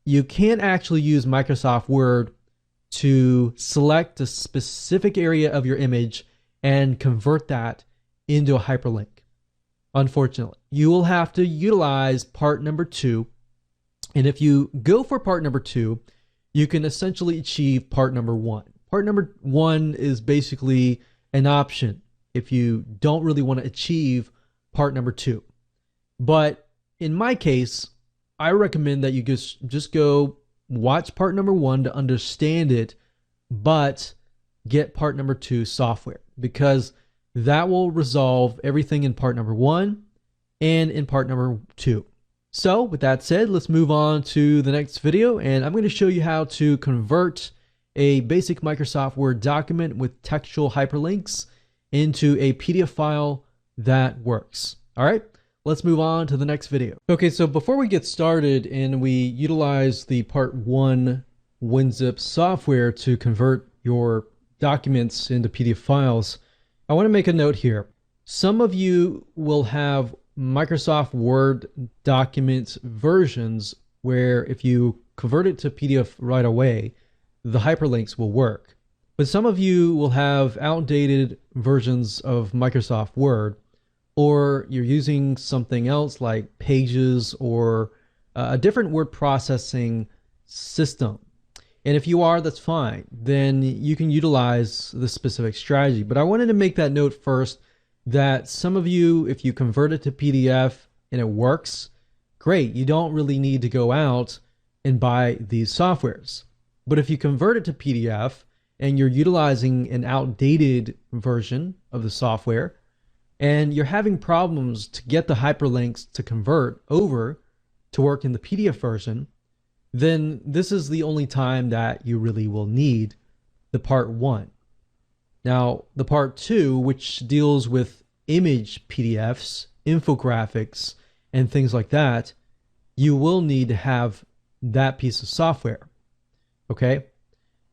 You can't actually use Microsoft Word to select a specific area of your image and convert that into a hyperlink. Unfortunately, you will have to utilize part number 2. And if you go for part number 2, you can essentially achieve part number 1. Part number 1 is basically an option if you don't really want to achieve part number 2. But in my case, I recommend that you just go watch part number 1 to understand it, but get part number 2 software, because that will resolve everything in part number 1 and in part number 2. So with that said, let's move on to the next video, and I'm going to show you how to convert a basic Microsoft Word document with textual hyperlinks into a PDF file that works. All right, let's move on to the next video. Okay, so before we get started and we utilize the part 1 WinZip software to convert your documents into PDF files, I want to make a note here. Some of you will have Microsoft Word document versions where if you convert it to PDF right away, the hyperlinks will work. But some of you will have outdated versions of Microsoft Word, or you're using something else like Pages or a different word processing system. And if you are, that's fine. Then you can utilize the specific strategy. But I wanted to make that note first that some of you, if you convert it to PDF and it works, great. You don't really need to go out and buy these softwares. But if you convert it to PDF and you're utilizing an outdated version of the software and you're having problems to get the hyperlinks to convert over to work in the PDF version, then this is the only time that you really will need the part 1. Now, the part 2, which deals with image PDFs, infographics, and things like that, you will need to have that piece of software. Okay?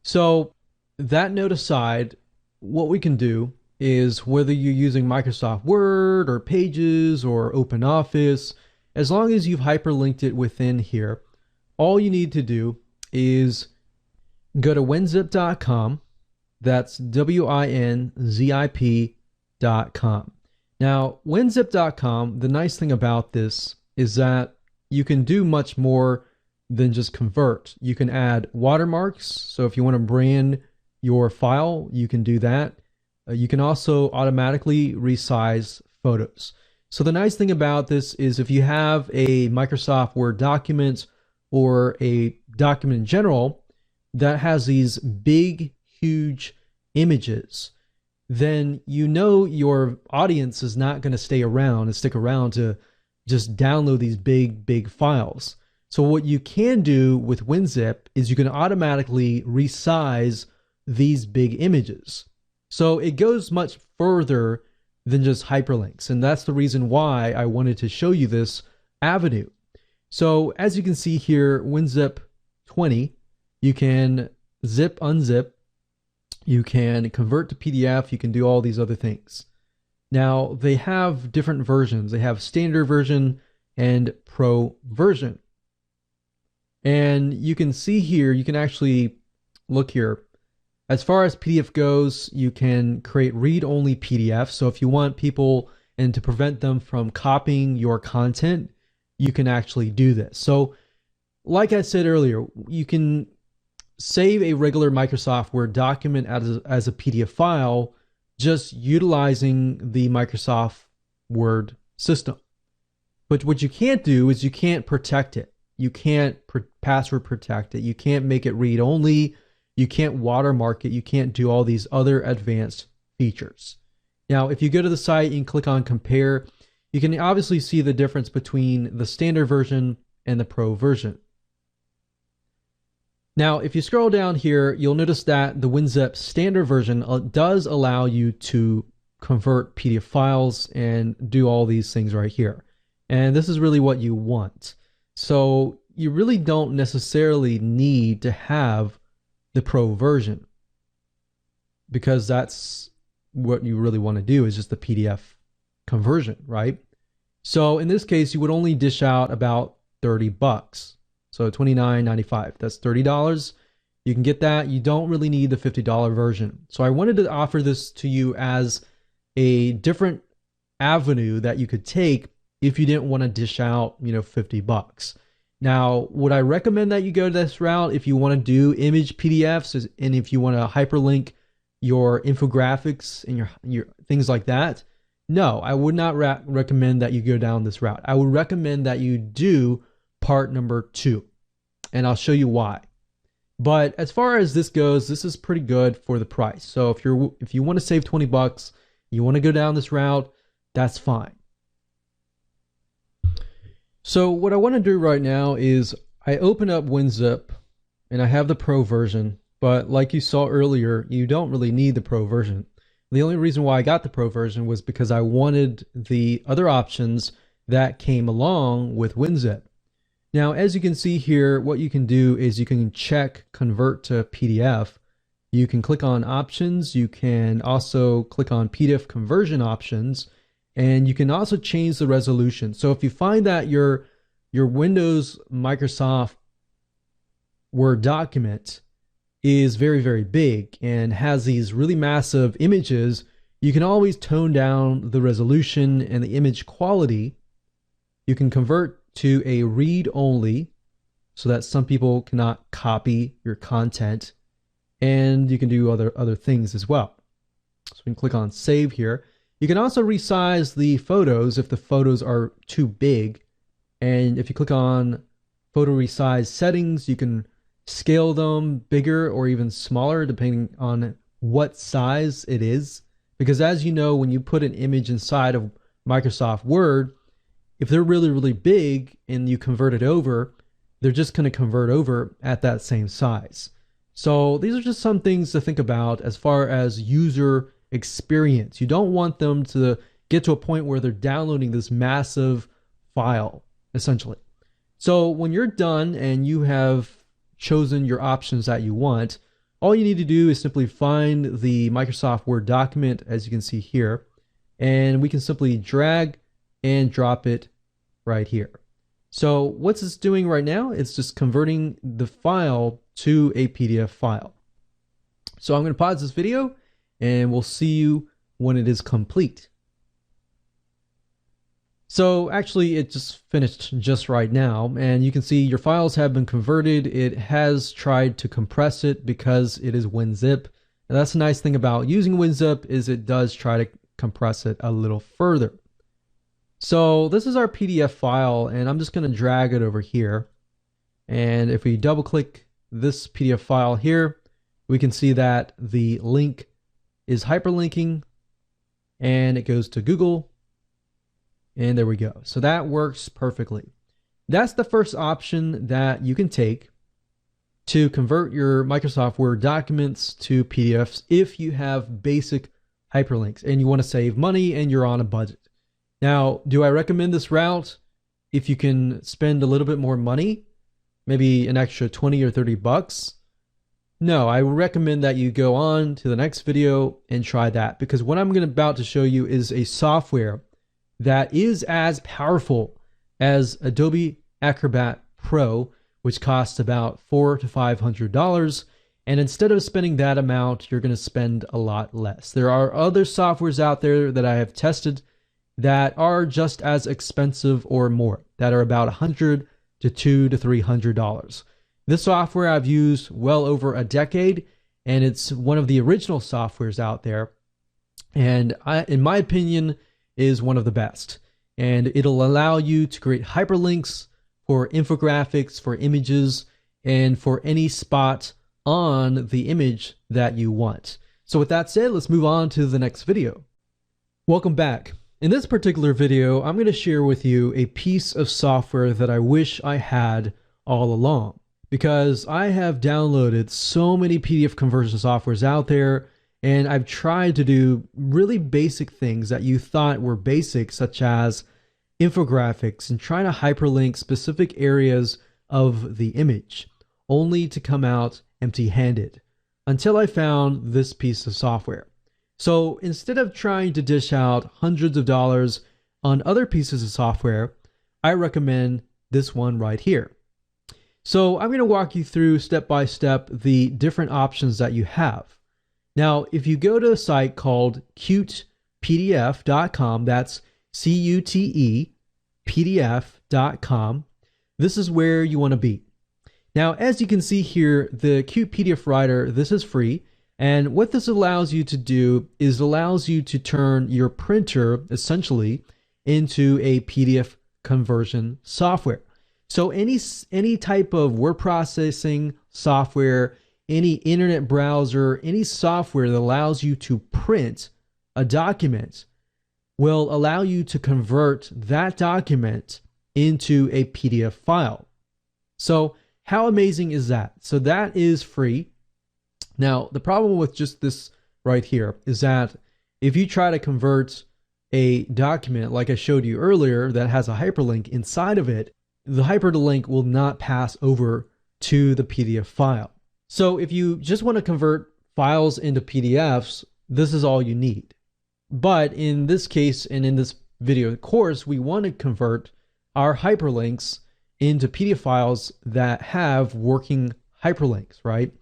So, that note aside, what we can do is whether you're using Microsoft Word or Pages or OpenOffice, as long as you've hyperlinked it within here, all you need to do is go to winzip.com. That's WINZIP.com. Now, winzip.com, the nice thing about this is that you can do much more than just convert. You can add watermarks. So if you want to brand your file, you can do that. You can also automatically resize photos. So the nice thing about this is if you have a Microsoft Word document or a document in general that has these big, huge images, then you know your audience is not going to stay around and stick around to just download these big files. So what you can do with WinZip is you can automatically resize these big images. So it goes much further than just hyperlinks. And that's the reason why I wanted to show you this avenue. So as you can see here, WinZip 20, you can zip, unzip, you can convert to PDF, you can do all these other things. Now they have different versions. They have standard version and pro version. And you can see here, you can actually look here. As far as PDF goes, you can create read-only PDFs. So if you want people and to prevent them from copying your content, you can actually do this. So like I said earlier, you can save a regular Microsoft Word document as a PDF file just utilizing the Microsoft Word system. But what you can't do is you can't protect it. You can't password protect it. You can't make it read-only. You can't watermark it. You can't do all these other advanced features. Now, if you go to the site and click on compare, you can obviously see the difference between the standard version and the pro version. Now, if you scroll down here, you'll notice that the WinZip standard version does allow you to convert PDF files and do all these things right here. And this is really what you want. So you really don't necessarily need to have the pro version, because that's what you really want to do is just the PDF conversion, right? So in this case, you would only dish out about $30. So $29.95, that's $30. You can get that. You don't really need the $50 version. So I wanted to offer this to you as a different avenue that you could take if you didn't want to dish out, $50. Now, would I recommend that you go this route if you want to do image PDFs and if you want to hyperlink your infographics and your things like that? No, I would not recommend that you go down this route. I would recommend that you do part number 2, and I'll show you why. But as far as this goes, this is pretty good for the price. So if you want to save $20, you want to go down this route, that's fine. So what I want to do right now is I open up WinZip and I have the pro version, but like you saw earlier, you don't really need the pro version. The only reason why I got the pro version was because I wanted the other options that came along with WinZip. Now, as you can see here, what you can do is you can check convert to PDF. You can click on options. You can also click on PDF conversion options. And you can also change the resolution. So if you find that your Windows Microsoft Word document is very, very big and has these really massive images, you can always tone down the resolution and the image quality. You can convert to a read-only so that some people cannot copy your content, and you can do other things as well. So we can click on save here. You can also resize the photos if the photos are too big, and if you click on photo resize settings, you can scale them bigger or even smaller depending on what size it is. Because as you know, when you put an image inside of Microsoft Word, if they're really big and you convert it over, they're just going to convert over at that same size. So these are just some things to think about as far as user experience. You don't want them to get to a point where they're downloading this massive file, essentially. So when you're done and you have chosen your options that you want, all you need to do is simply find the Microsoft Word document, as you can see here, and we can simply drag and drop it right here. So what's this doing right now? It's just converting the file to a PDF file. So I'm going to pause this video and we'll see you when it is complete. So actually it just finished just right now, and you can see your files have been converted. It has tried to compress it because it is WinZip. And that's a nice thing about using WinZip, is it does try to compress it a little further. So this is our PDF file, and I'm just going to drag it over here. And if we double click this PDF file here, we can see that the link is hyperlinking and it goes to Google. And there we go. So that works perfectly. That's the first option that you can take to convert your Microsoft Word documents to PDFs if you have basic hyperlinks and you want to save money and you're on a budget. Now, do I recommend this route if you can spend a little bit more money, maybe an extra 20 or 30 bucks? No, I would recommend that you go on to the next video and try that, because what I'm about to show you is a software that is as powerful as Adobe Acrobat Pro, which costs about $400 to $500. And instead of spending that amount, you're going to spend a lot less. There are other softwares out there that I have tested that are just as expensive or more, that are about $100 to $200 to $300. This software I've used well over a decade, and it's one of the original softwares out there. And in my opinion, is one of the best. And it'll allow you to create hyperlinks for infographics, for images, and for any spot on the image that you want. So with that said, let's move on to the next video. Welcome back. In this particular video, I'm going to share with you a piece of software that I wish I had all along, because I have downloaded so many PDF conversion softwares out there, and I've tried to do really basic things that you thought were basic, such as infographics and trying to hyperlink specific areas of the image, only to come out empty-handed, until I found this piece of software. So instead of trying to dish out hundreds of dollars on other pieces of software, I recommend this one right here. So I'm going to walk you through step by step the different options that you have. Now, if you go to a site called cutepdf.com, that's CUTE PDF.com, this is where you want to be. Now, as you can see here, the Qt PDF Writer, this is free. And what this allows you to do is allows you to turn your printer essentially into a PDF conversion software. So any type of word processing software, any internet browser, any software that allows you to print a document will allow you to convert that document into a PDF file. So how amazing is that? So that is free. Now, the problem with just this right here is that if you try to convert a document like I showed you earlier that has a hyperlink inside of it, the hyperlink will not pass over to the PDF file. So if you just want to convert files into PDFs, this is all you need. But in this case, and in this video course, we want to convert our hyperlinks into PDF files that have working hyperlinks, right?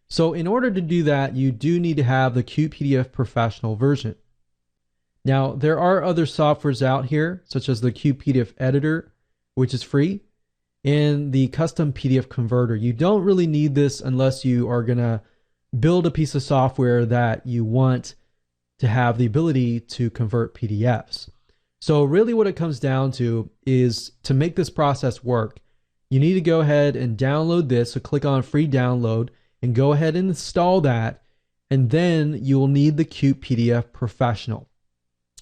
So in order to do that, you do need to have the Qt PDF Professional version. Now, there are other softwares out here, such as the Qt PDF Editor, which is free. in the custom PDF converter. You don't really need this unless you are going to build a piece of software that you want to have the ability to convert PDFs. So really what it comes down to is, to make this process work, you need to go ahead and download this. So click on free download and go ahead and install that. And then you will need the Qt PDF Professional.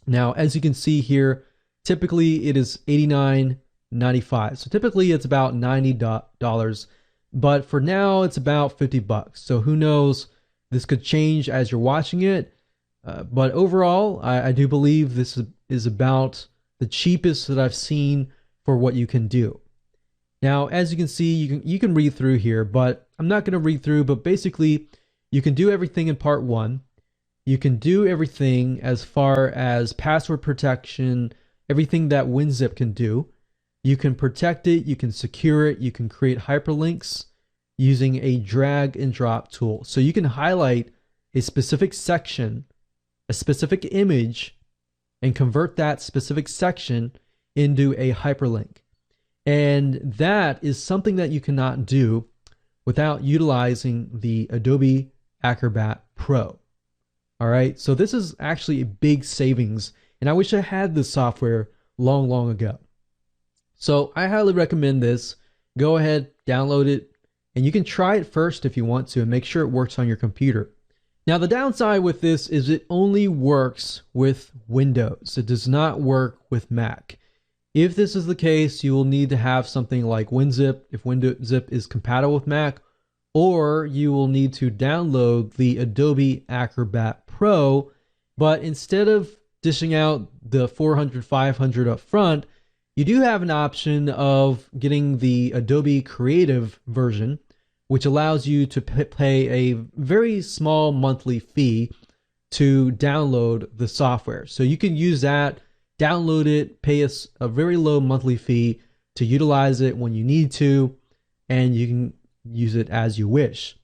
Now, as you can see here, typically it is $89.95. So typically it's about $90, but for now it's about $50. So who knows, this could change as you're watching it. But overall, I do believe this is about the cheapest that I've seen for what you can do. Now, as you can see, you can read through here, but I'm not going to read through, but basically you can do everything in part 1. You can do everything as far as password protection, everything that WinZip can do. You can protect it, you can secure it, you can create hyperlinks using a drag and drop tool. So you can highlight a specific section, a specific image, and convert that specific section into a hyperlink. And that is something that you cannot do without utilizing the Adobe Acrobat Pro. All right, so this is actually a big savings, and I wish I had this software long ago. So I highly recommend this. Go ahead, download it, and you can try it first if you want to and make sure it works on your computer. Now, the downside with this is it only works with Windows. It does not work with Mac. If this is the case, you will need to have something like WinZip if WinZip is compatible with Mac, or you will need to download the Adobe Acrobat Pro. But instead of dishing out the $400, $500 up front, you do have an option of getting the Adobe Creative version, which allows you to pay a very small monthly fee to download the software. So you can use that, download it, pay a very low monthly fee to utilize it when you need to, and you can use it as you wish.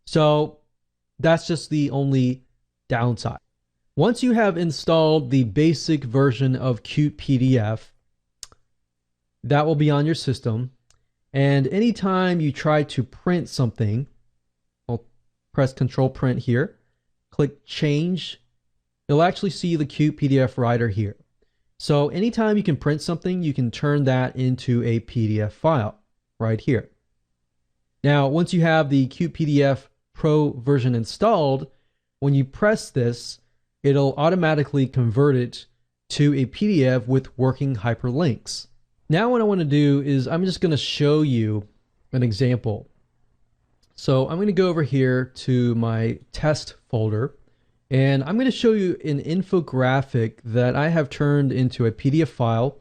So that's just the only downside. Once you have installed the basic version of Qt PDF, that will be on your system. And anytime you try to print something, I'll press Control Print here, click Change, you'll actually see the Qt PDF Writer here. So anytime you can print something, you can turn that into a PDF file right here. Now, once you have the Qt PDF Pro version installed, when you press this, it'll automatically convert it to a PDF with working hyperlinks. Now what I want to do is I'm just going to show you an example. So I'm going to go over here to my test folder, and I'm going to show you an infographic that I have turned into a PDF file.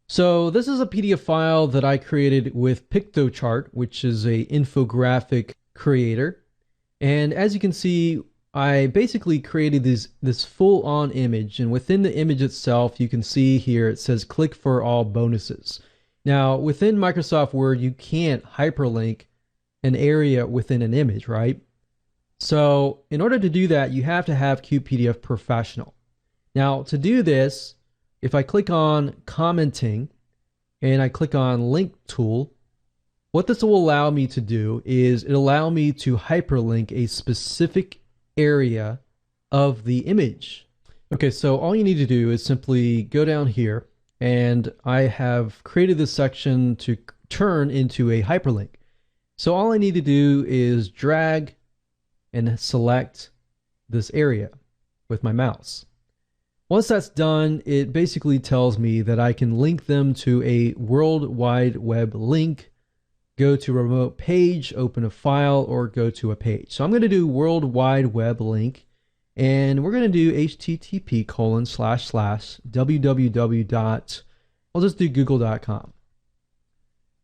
So this is a PDF file that I created with PictoChart, which is a infographic creator. And as you can see, I basically created this full-on image, and within the image itself, you can see here it says click for all bonuses. Now, within Microsoft Word, you can't hyperlink an area within an image, right? So in order to do that, you have to have Qt PDF Professional. Now, to do this, if I click on commenting and I click on link tool, what this will allow me to do is it'll allow me to hyperlink a specific area of the image. Okay, so all you need to do is simply go down here, and I have created this section to turn into a hyperlink. So all I need to do is drag and select this area with my mouse. Once that's done, it basically tells me that I can link them to a World Wide Web link, go to a remote page, open a file, or go to a page. So I'm going to do World Wide Web link, and we're going to do http://www. I'll just do google.com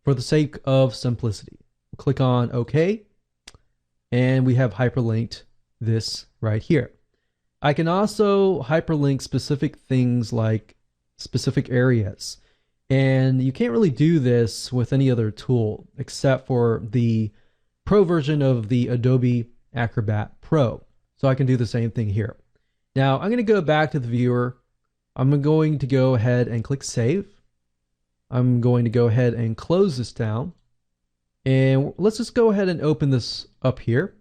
for the sake of simplicity. Click on OK, and we have hyperlinked this right here. I can also hyperlink specific things like specific areas. And you can't really do this with any other tool except for the Pro version of the Adobe Acrobat Pro. So I can do the same thing here. Now I'm going to go back to the viewer. I'm going to go ahead and click Save. I'm going to go ahead and close this down. And let's just go ahead and open this up here.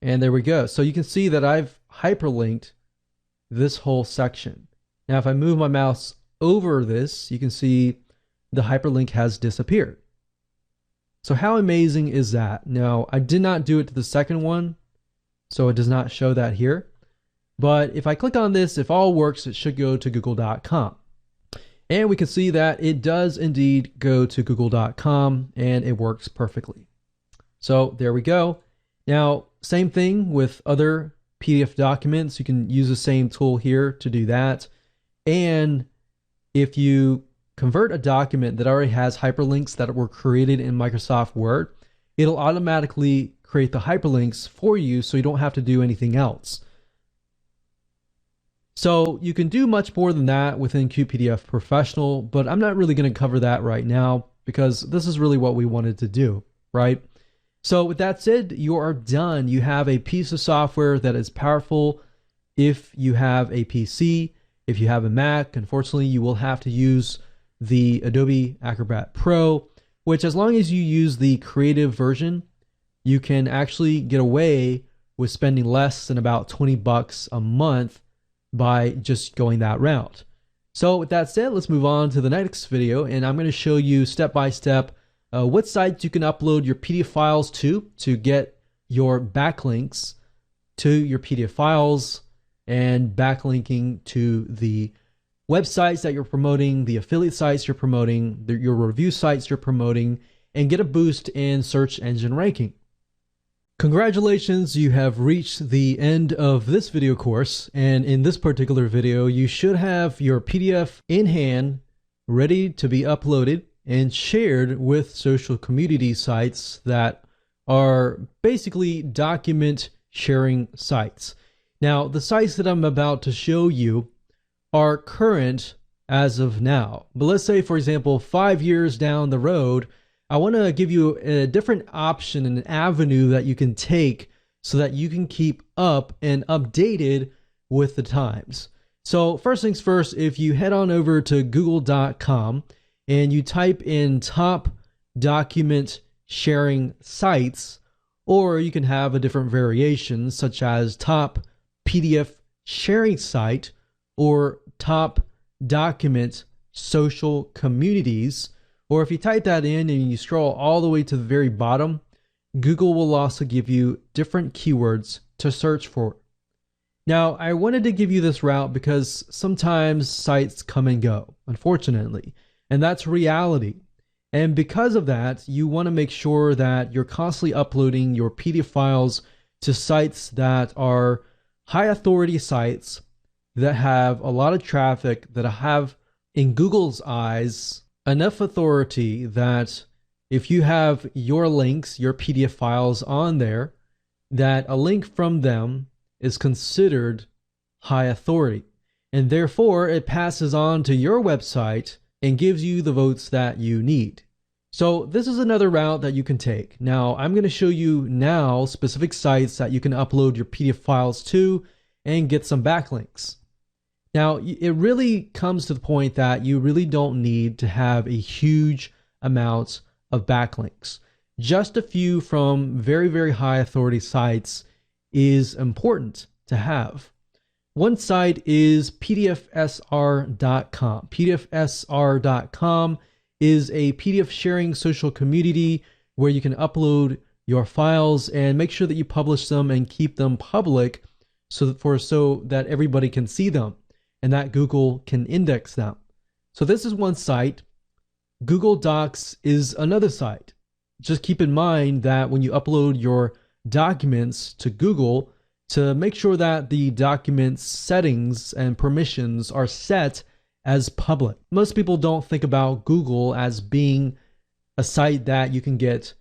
And there we go. So you can see that I've hyperlinked this whole section. Now, if I move my mouse over this, you can see the hyperlink has disappeared. So how amazing is that? Now, I did not do it to the second one, so it does not show that here. But if I click on this, if all works, it should go to google.com. And we can see that it does indeed go to google.com and it works perfectly. So there we go. Now, same thing with other PDF documents. You can use the same tool here to do that. And if you convert a document that already has hyperlinks that were created in Microsoft Word, it'll automatically create the hyperlinks for you so you don't have to do anything else. So you can do much more than that within QPDF Professional, but I'm not really going to cover that right now because this is really what we wanted to do, right? So with that said, you are done. You have a piece of software that is powerful if you have a PC. If you have a Mac, unfortunately, you will have to use the Adobe Acrobat Pro, which as long as you use the creative version, you can actually get away with spending less than about $20 a month by just going that route. So with that said, let's move on to the next video, and I'm going to show you step by step what sites you can upload your PDF files to get your backlinks to your PDF files and backlinking to the websites that you're promoting, the affiliate sites you're promoting, your review sites you're promoting, and get a boost in search engine ranking. Congratulations, you have reached the end of this video course, and in this particular video you should have your PDF in hand, ready to be uploaded and shared with social community sites that are basically document sharing sites. Now, the sites that I'm about to show you are current as of now, but let's say, for example, 5 years down the road, I want to give you a different option and an avenue that you can take so that you can keep up and updated with the times. So first things first, if you head on over to google.com and you type in top document sharing sites, or you can have a different variation such as top PDF sharing site or top document social communities. Or if you type that in and you scroll all the way to the very bottom, Google will also give you different keywords to search for. Now, I wanted to give you this route because sometimes sites come and go, unfortunately, and that's reality. And because of that, you want to make sure that you're constantly uploading your PDF files to sites that are high authority sites that have a lot of traffic, that have, in Google's eyes, enough authority that if you have your links, your PDF files on there, that a link from them is considered high authority. And therefore, it passes on to your website and gives you the votes that you need. So this is another route that you can take. Now, I'm going to show you now specific sites that you can upload your PDF files to and get some backlinks. Now, it really comes to the point that you really don't need to have a huge amount of backlinks. Just a few from very, very high authority sites is important to have. One site is pdfsr.com. pdfsr.com is a PDF sharing social community where you can upload your files and make sure that you publish them and keep them public so that everybody can see them and that Google can index them. So this is one site. Google Docs is another site. Just keep in mind that when you upload your documents to Google, to make sure that the document settings and permissions are set as public. Most people don't think about Google as being a site that you can get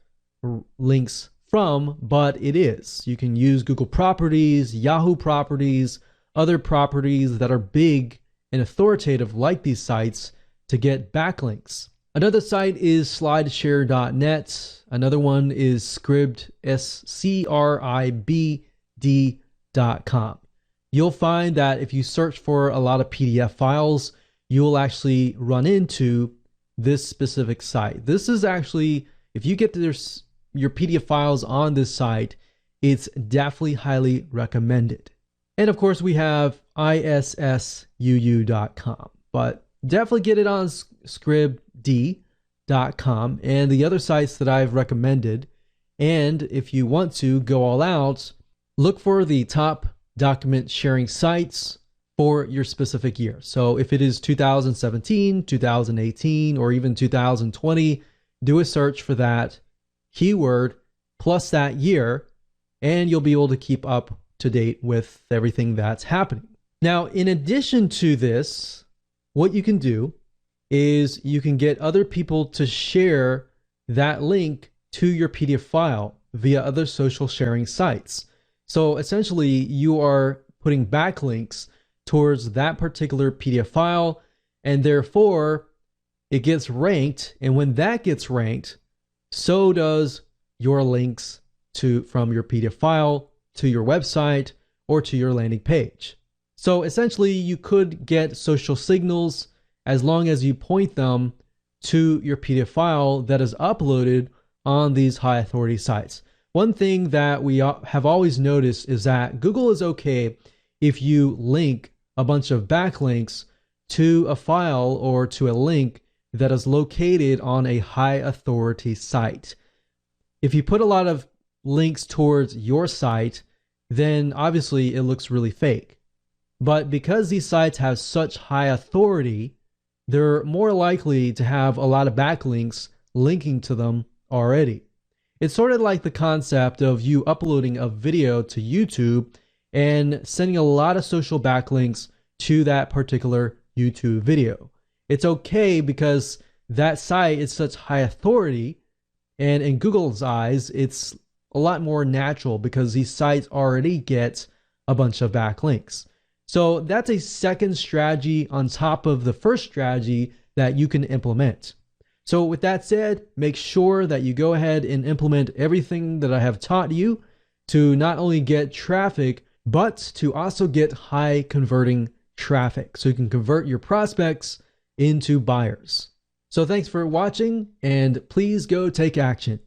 links from, but it is. You can use Google properties, Yahoo properties, other properties that are big and authoritative like these sites to get backlinks. Another site is slideshare.net. Another one is Scribd, SCRIBD.com. You'll find that if you search for a lot of PDF files, you'll actually run into this specific site. This is actually, if you get your PDF files on this site, it's definitely highly recommended. And of course, we have issuu.com, but definitely get it on scribd.com and the other sites that I've recommended. And if you want to go all out, look for the top document sharing sites for your specific year. So if it is 2017, 2018, or even 2020, do a search for that keyword plus that year, and you'll be able to keep up to date with everything that's happening. Now, in addition to this, what you can do is you can get other people to share that link to your PDF file via other social sharing sites. So essentially, you are putting backlinks towards that particular PDF file, and therefore it gets ranked. And when that gets ranked, so does your links from your PDF file to your website or to your landing page. So essentially, you could get social signals as long as you point them to your PDF file that is uploaded on these high authority sites. One thing that we have always noticed is that Google is okay if you link a bunch of backlinks to a file or to a link that is located on a high authority site. If you put a lot of links towards your site, then obviously it looks really fake. But because these sites have such high authority, they're more likely to have a lot of backlinks linking to them already. It's sort of like the concept of you uploading a video to YouTube and sending a lot of social backlinks to that particular YouTube video. It's okay because that site is such high authority, and in Google's eyes, it's a lot more natural because these sites already get a bunch of backlinks. So that's a second strategy on top of the first strategy that you can implement. So with that said, make sure that you go ahead and implement everything that I have taught you to not only get traffic, but to also get high converting traffic so you can convert your prospects into buyers. So thanks for watching, and please go take action.